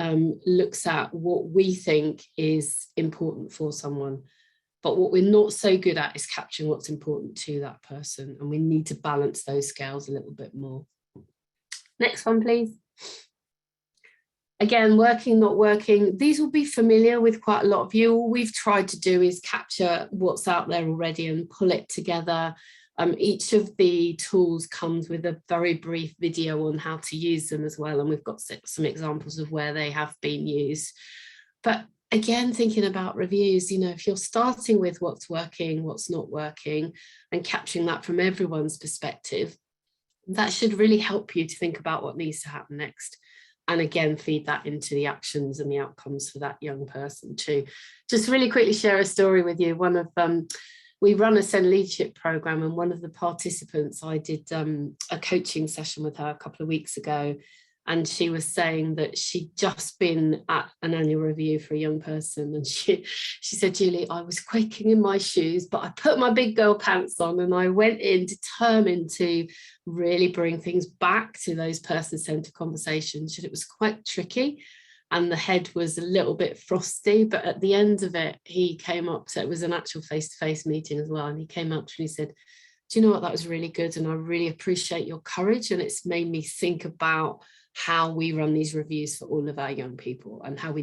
looks at what we think is important for someone. But what we're not so good at is capturing what's important to that person, and we need to balance those scales a little bit more. Next one, please. Again, working, not working, these will be familiar with quite a lot of you. All we've tried to do is capture what's out there already and pull it together. Each of the tools comes with a very brief video on how to use them as well, and we've got some examples of where they have been used. But again, thinking about reviews, you know, if you're starting with what's working, what's not working, and capturing that from everyone's perspective, that should really help you to think about what needs to happen next. And again, feed that into the actions and the outcomes for that young person too. Just really quickly share a story with you. We run a SEND leadership program, and one of the participants, I did a coaching session with her a couple of weeks ago, and she was saying that she'd just been at an annual review for a young person, and she said, Julie, I was quaking in my shoes, but I put my big girl pants on and I went in determined to really bring things back to those person-centered conversations. It was quite tricky, and the head was a little bit frosty, but at the end of it, he came up, so it was an actual face-to-face meeting as well, and he came up to me and he said, do you know what, that was really good, and I really appreciate your courage, and it's made me think about how we run these reviews for all of our young people, and how we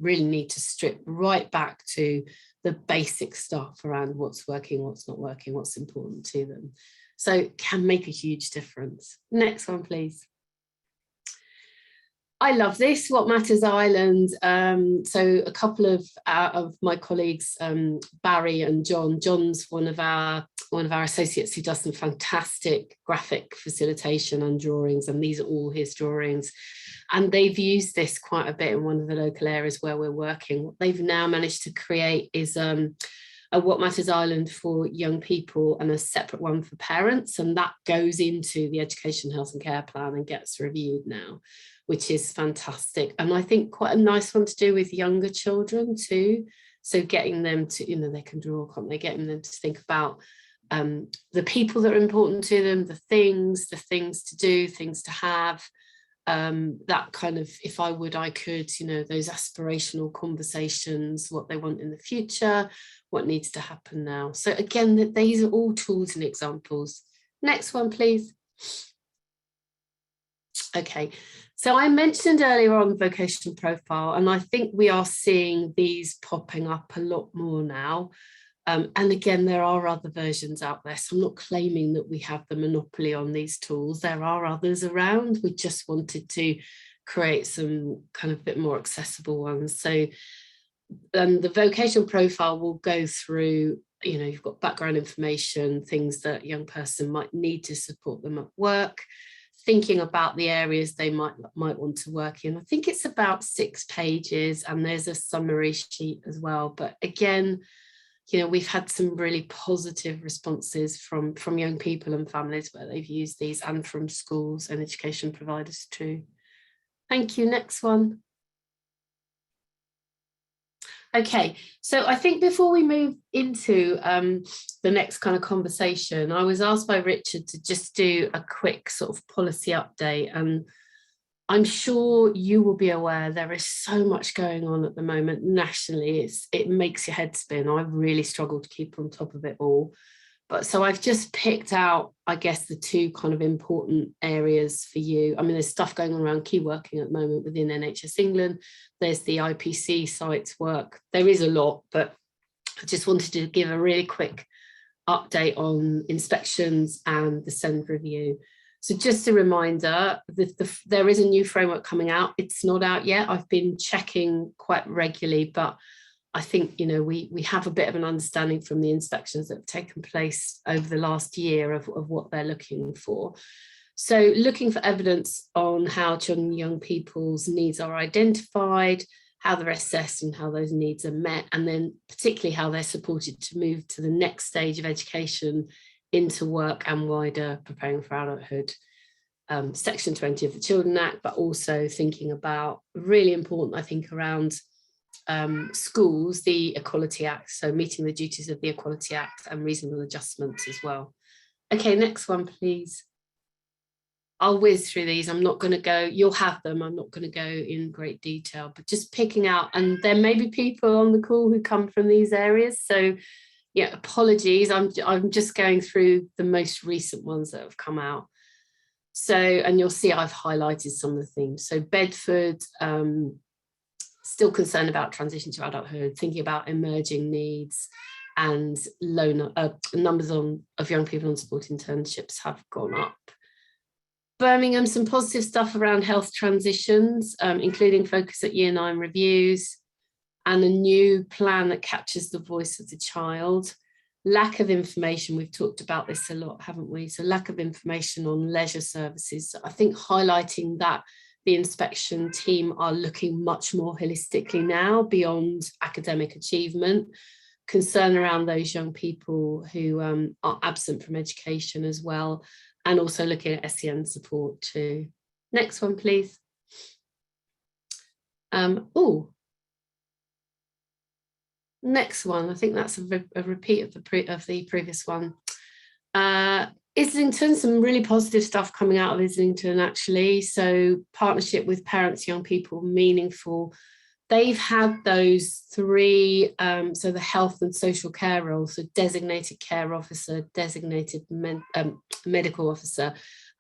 really need to strip right back to the basic stuff around what's working, what's not working, what's important to them. So it can make a huge difference. Next one, please. I love this, What Matters Ireland. So a couple of my colleagues, Barry and John. John's one of our associates who does some fantastic graphic facilitation and drawings, and these are all his drawings. And they've used this quite a bit in one of the local areas where we're working. What they've now managed to create is a What Matters Ireland for young people and a separate one for parents, and that goes into the education, health and care plan and gets reviewed now, which is fantastic. And I think quite a nice one to do with younger children too. So getting them to, you know, they can draw, can't they? Getting them to think about the people that are important to them, the things to do, things to have, that kind of, if I would, I could, you know, those aspirational conversations, what they want in the future, what needs to happen now. So again, these are all tools and examples. Next one, please. Okay, so I mentioned earlier on the vocational profile, and I think we are seeing these popping up a lot more now. And again, there are other versions out there, so I'm not claiming that we have the monopoly on these tools. There are others around. We just wanted to create some kind of bit more accessible ones. So the vocational profile will go through, you know, you've got background information, things that a young person might need to support them at work, thinking about the areas they might want to work in. I think it's about 6 pages, and there's a summary sheet as well. But again, you know, we've had some really positive responses from young people and families where they've used these, and from schools and education providers too. Thank you. Next one. Okay, so I think before we move into the next kind of conversation, I was asked by Richard to just do a quick sort of policy update, and I'm sure you will be aware there is so much going on at the moment nationally. It makes your head spin. I really struggle to keep on top of it all. But so I've just picked out, I guess, the 2 kind of important areas for you. I mean, there's stuff going on around key working at the moment within NHS England. There's the IPC sites work. There is a lot, but I just wanted to give a really quick update on inspections and the SEND review. So just a reminder, there is a new framework coming out. It's not out yet. I've been checking quite regularly, but I think, you know, we have a bit of an understanding from the inspections that have taken place over the last year of what they're looking for. So looking for evidence on how children and young people's needs are identified, how they're assessed and how those needs are met, and then particularly how they're supported to move to the next stage of education into work and wider preparing for adulthood. Section 20 of the Children Act, but also thinking about, really important, I think, around schools, the Equality Act, so meeting the duties of the Equality Act and reasonable adjustments as well. Okay, next one, please. I'll whiz through these. I'm not going to go, you'll have them, I'm not going to go in great detail, but just picking out, and there may be people on the call who come from these areas, so yeah, apologies, I'm just going through the most recent ones that have come out. So, and you'll see I've highlighted some of the themes. So Bedford, still concerned about transition to adulthood, thinking about emerging needs, and low numbers of young people on support internships have gone up. Birmingham, some positive stuff around health transitions, including focus at Year 9 reviews, and a new plan that captures the voice of the child. Lack of information, we've talked about this a lot, haven't we? So lack of information on leisure services. I think highlighting that the inspection team are looking much more holistically now beyond academic achievement, concern around those young people who are absent from education as well, and also looking at SEN support too. Next one, please. Next one, I think that's a repeat of the previous one. Islington, some really positive stuff coming out of Islington actually. So partnership with parents, young people, meaningful. They've had those 3, so the health and social care roles, so designated care officer, designated medical officer,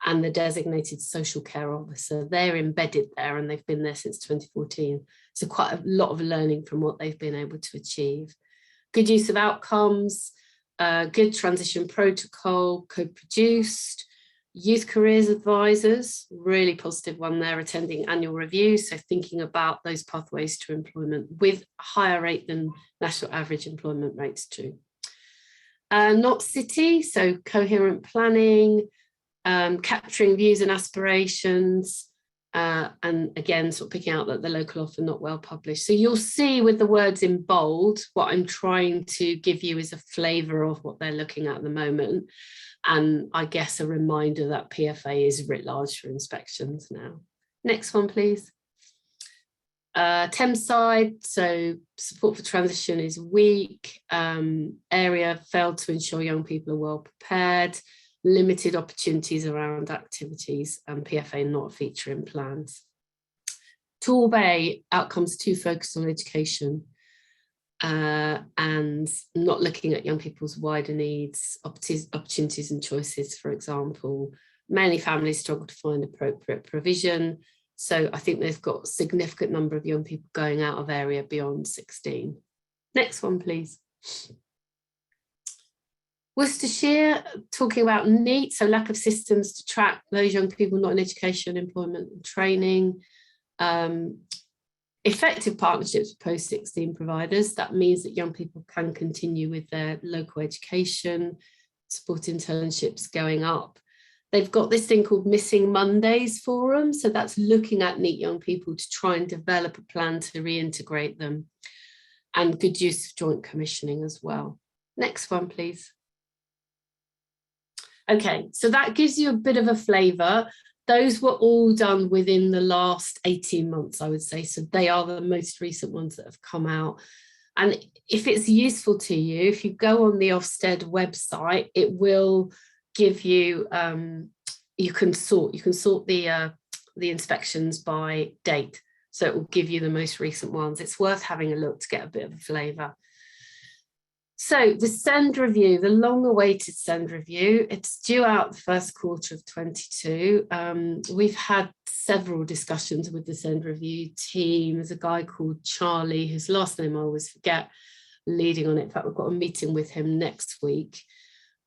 and the designated social care officer. They're embedded there and they've been there since 2014. So quite a lot of learning from what they've been able to achieve. Good use of outcomes, good transition protocol, co-produced, youth careers advisors, really positive one there, attending annual reviews, so thinking about those pathways to employment with higher rate than national average employment rates too. Not city, so coherent planning, capturing views and aspirations, and again sort of picking out that the local offer not well published. So you'll see with the words in bold, what I'm trying to give you is a flavour of what they're looking at the moment, and I guess a reminder that PFA is writ large for inspections now. Next one, please. Thames side, so support for transition is weak, area failed to ensure young people are well prepared, limited opportunities around activities, and PFA not a feature in plans. Torbay, outcomes too focused on education and not looking at young people's wider needs, opportunities and choices, for example. Many families struggle to find appropriate provision. So I think they've got a significant number of young people going out of area beyond 16. Next one, please. Worcestershire, talking about NEET, so lack of systems to track those young people not in education, employment and training. Effective partnerships with post-16 providers. That means that young people can continue with their local education, support internships going up. They've got this thing called Missing Mondays Forum. So that's looking at NEET young people to try and develop a plan to reintegrate them, and good use of joint commissioning as well. Next one, please. Okay, so that gives you a bit of a flavour. Those were all done within the last 18 months, I would say. So they are the most recent ones that have come out. And if it's useful to you, if you go on the Ofsted website, it will give you, you can sort the inspections by date. So it will give you the most recent ones. It's worth having a look to get a bit of a flavour. So the SEND review, the long-awaited SEND review, it's due out the first quarter of 22. We've had several discussions with the SEND review team. There's a guy called Charlie, whose last name I always forget, leading on it. In fact, we've got a meeting with him next week.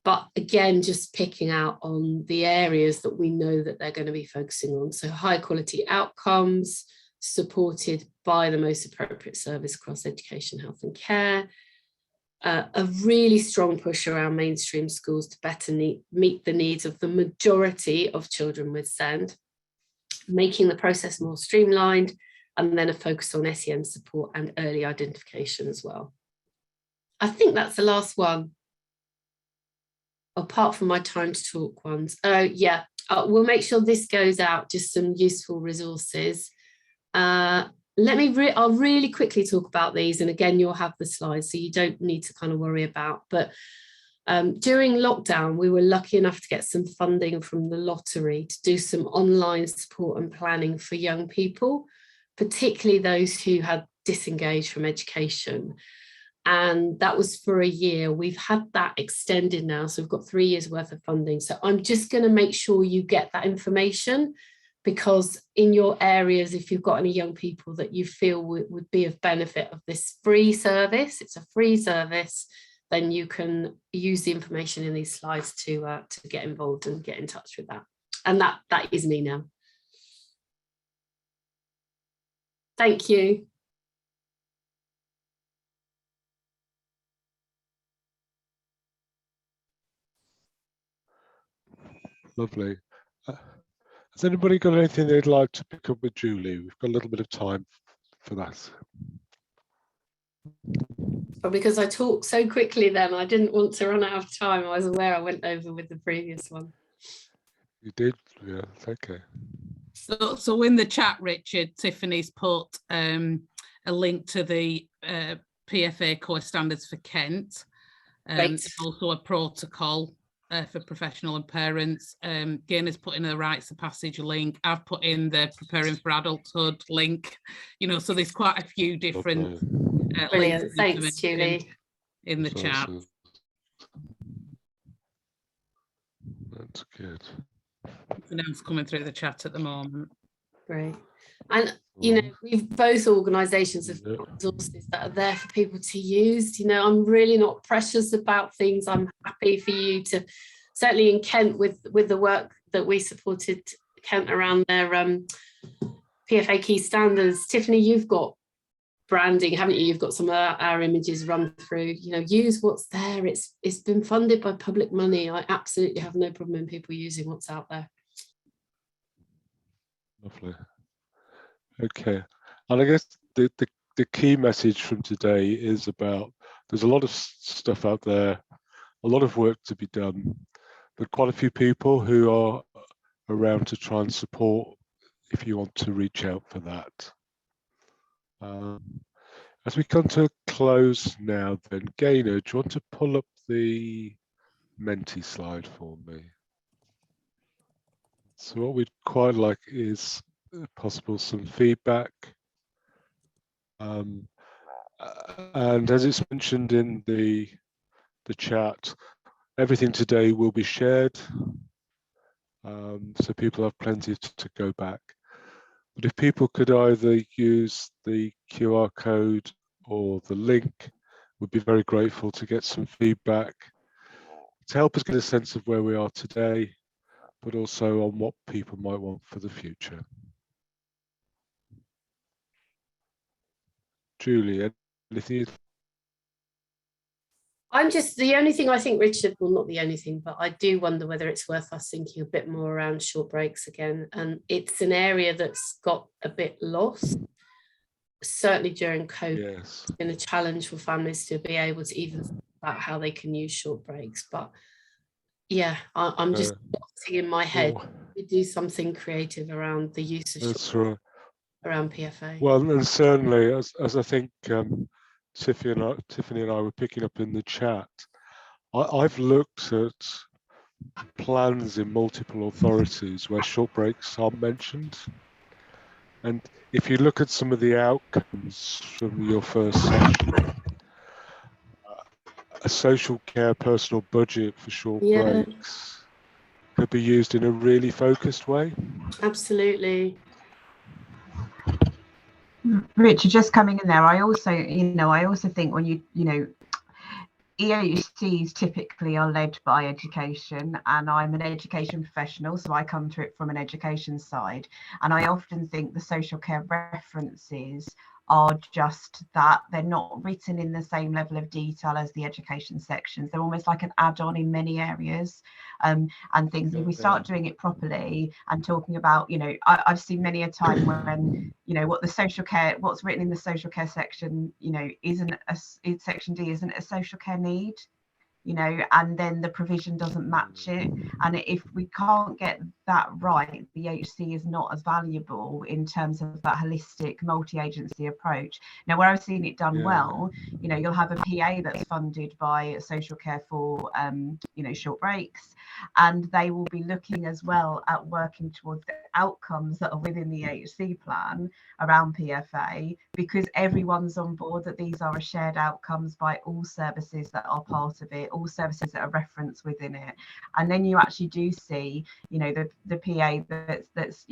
But again, just picking out on the areas that we know that they're going to be focusing on. So high quality outcomes supported by the most appropriate service across education, health and care. A really strong push around mainstream schools to better meet the needs of the majority of children with SEND, making the process more streamlined, and then a focus on SEN support and early identification as well. I think that's the last one, apart from my time to talk ones. We'll make sure this goes out, just some useful resources. I'll really quickly talk about these, and again, you'll have the slides, so you don't need to kind of worry about. But during lockdown, we were lucky enough to get some funding from the lottery to do some online support and planning for young people, particularly those who had disengaged from education. And that was for a year. We've had that extended now, so we've got 3 years worth of funding. So I'm just going to make sure you get that information, because in your areas, if you've got any young people that you feel would be of benefit of this free service, it's a free service, then you can use the information in these slides to get involved and get in touch with that. And that is me now. Thank you. Lovely. Has anybody got anything they'd like to pick up with Julie? We've got a little bit of time for that. Well, because I talked so quickly then, I didn't want to run out of time. I was aware I went over with the previous one. You did? Yeah, okay. So in the chat, Richard, Tiffany's put a link to the PFA core standards for Kent. It's also a protocol for professional and parents. Gaina's put in the rites of passage link. I've put in the preparing for adulthood link. You know, so there's quite a few different brilliant. Thanks, Julie. In the chat. Awesome. That's good. Nothing else coming through the chat at the moment. Great. And you know, we've both organisations have got resources that are there for people to use. You know, I'm really not precious about things. I'm happy for you to, certainly in Kent with the work that we supported Kent around their PFA key standards. Tiffany, you've got branding, haven't you? You've got some of our images run through. You know, use what's there. It's been funded by public money. I absolutely have no problem in people using what's out there. Lovely. Okay, and I guess the key message from today is about there's a lot of stuff out there, a lot of work to be done, but quite a few people who are around to try and support if you want to reach out for that. As we come to a close now, then, Gaynor, do you want to pull up the Menti slide for me? So what we'd quite like is possible some feedback, and as it's mentioned in the chat, everything today will be shared, so people have plenty to go back. But if people could either use the QR code or the link, we'd be very grateful to get some feedback to help us get a sense of where we are today, but also on what people might want for the future. Julie, anything? The only thing I think, Richard, well, not the only thing, but I do wonder whether it's worth us thinking a bit more around short breaks again. And it's an area that's got a bit lost. Certainly during COVID, Yes. It's been a challenge for families to be able to even think about how they can use short breaks. But yeah, I'm just boxing in my head. We do something creative around the use of short breaks around PFA. Well, and certainly, as I think Tiffany and I were picking up in the chat, I've looked at plans in multiple authorities where short breaks are mentioned. And if you look at some of the outcomes from your first session, a social care personal budget for short breaks could be used in a really focused way. Absolutely. Richard, just coming in there, I also think when EHCs typically are led by education, and I'm an education professional, so I come to it from an education side, and I often think the social care references are just that. They're not written in the same level of detail as the education sections. They're almost like an add-on in many areas, and things. If we start doing it properly and talking about, I've seen many a time when, what's written in the social care section, section D isn't a social care need, and then the provision doesn't match it. And if we can't get that right, the HC is not as valuable in terms of that holistic multi-agency approach. Now, where I've seen it done well, you'll have a PA that's funded by social care for, short breaks, and they will be looking as well at working towards the outcomes that are within the HC plan around PFA, because everyone's on board that these are shared outcomes by all services that are part of it, all services that are referenced within it. And then you actually do see, the PA that's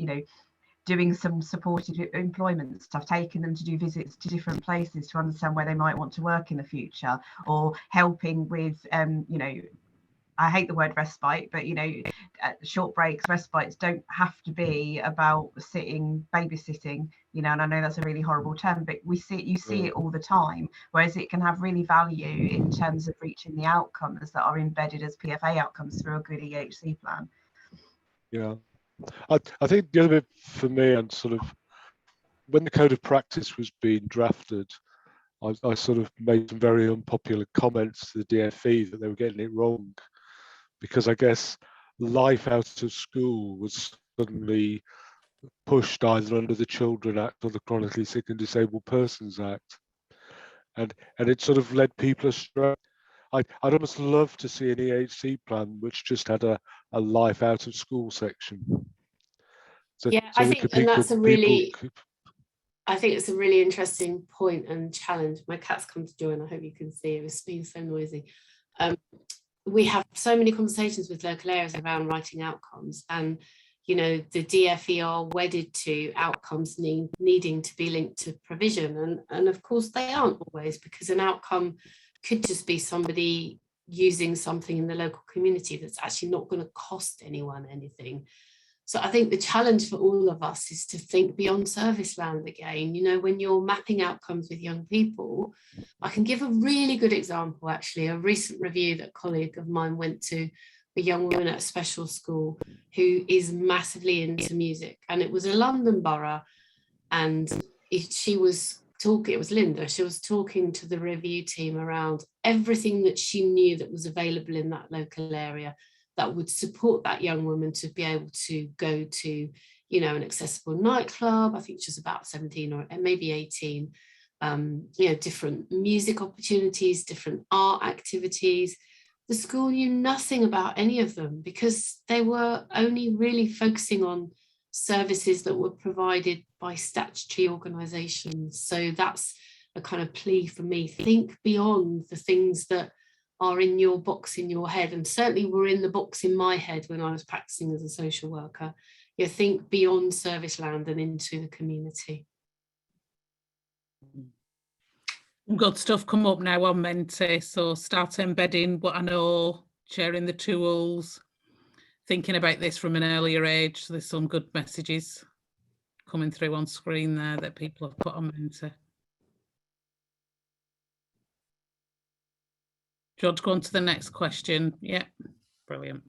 doing some supported employment stuff, taking them to do visits to different places to understand where they might want to work in the future, or helping with I hate the word respite, but short breaks, respites don't have to be about babysitting, and I know that's a really horrible term, but you see it all the time, whereas it can have really value in terms of reaching the outcomes that are embedded as PFA outcomes through a good EHC plan. Yeah, I think the other bit for me, and sort of when the code of practice was being drafted, I sort of made some very unpopular comments to the DFE that they were getting it wrong, because I guess life out of school was suddenly pushed either under the Children Act or the Chronically Sick and Disabled Persons Act, and it sort of led people astray. I'd almost love to see an EHC plan which just had a life out of school section. I think it's a really interesting point and challenge. My cat's come to join. I hope you can see it. It's been so noisy. We have so many conversations with local areas around writing outcomes, and the DFE are wedded to outcomes needing to be linked to provision, and of course they aren't always, because an outcome could just be somebody using something in the local community that's actually not going to cost anyone anything. So I think the challenge for all of us is to think beyond service land again. When you're mapping outcomes with young people, I can give a really good example, actually, a recent review that a colleague of mine went to, a young woman at a special school who is massively into music, and it was a London borough, and she was talking, it was Linda, she was talking to the review team around everything that she knew that was available in that local area that would support that young woman to be able to go to, an accessible nightclub. I think she was about 17 or maybe 18, different music opportunities, different art activities. The school knew nothing about any of them because they were only really focusing on services that were provided by statutory organisations. So that's a kind of plea for me. Think beyond the things that are in your box in your head, and certainly were in the box in my head when I was practicing as a social worker. You think beyond service land and into the community. Good stuff come up now on Menti, so start embedding what I know, sharing the tools, thinking about this from an earlier age. So there's some good messages coming through on screen there that people have put on Menti. Do you want to go on to the next question? Yeah, brilliant.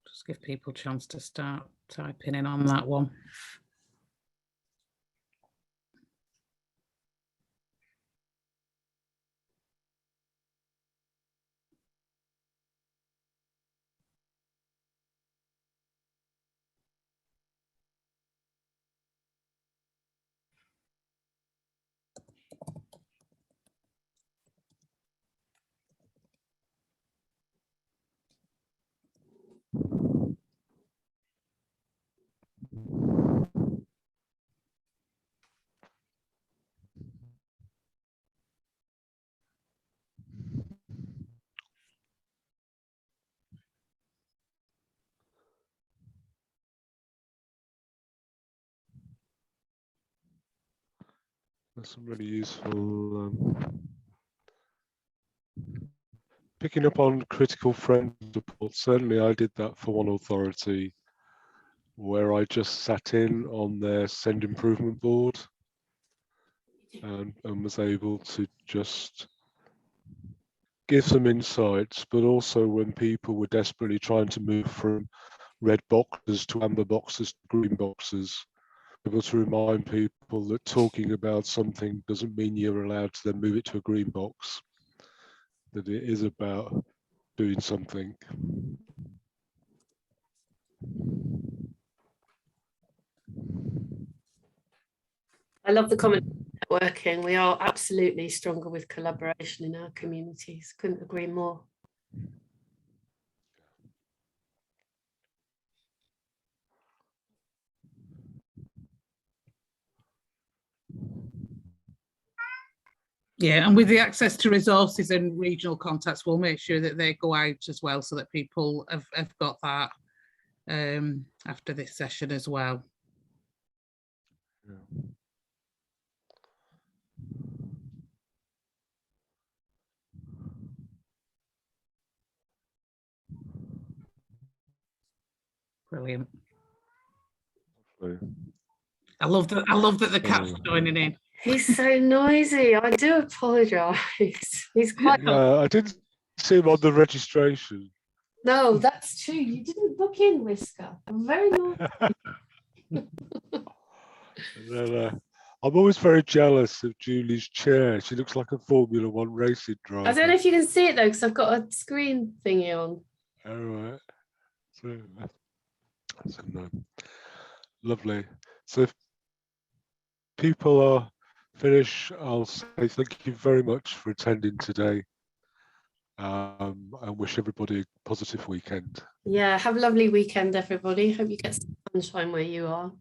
Just give people a chance to start typing in on that one. That's some really useful. Picking up on critical friend support. Certainly, I did that for one authority, where I just sat in on their send improvement board and was able to just give some insights, but also when people were desperately trying to move from red boxes to amber boxes to green boxes, able to remind people that talking about something doesn't mean you're allowed to then move it to a green box, that it is about doing something. I love the comment networking. We are absolutely stronger with collaboration in our communities. Couldn't agree more. Yeah, and with the access to resources and regional contacts, we'll make sure that they go out as well so that people have got that after this session as well. Yeah. Brilliant. Lovely. I love that the cat's joining in. He's so noisy. I do apologise. He's quite. I didn't see him on the registration. No, that's true. You didn't book in, Whisker. I'm very naughty. I'm always very jealous of Julie's chair. She looks like a Formula One racing driver. I don't know if you can see it though, because I've got a screen thingy on. All right. So no. Lovely. So if people are finished, I'll say thank you very much for attending today. And wish everybody a positive weekend. Yeah, have a lovely weekend, everybody. Hope you get some sunshine where you are.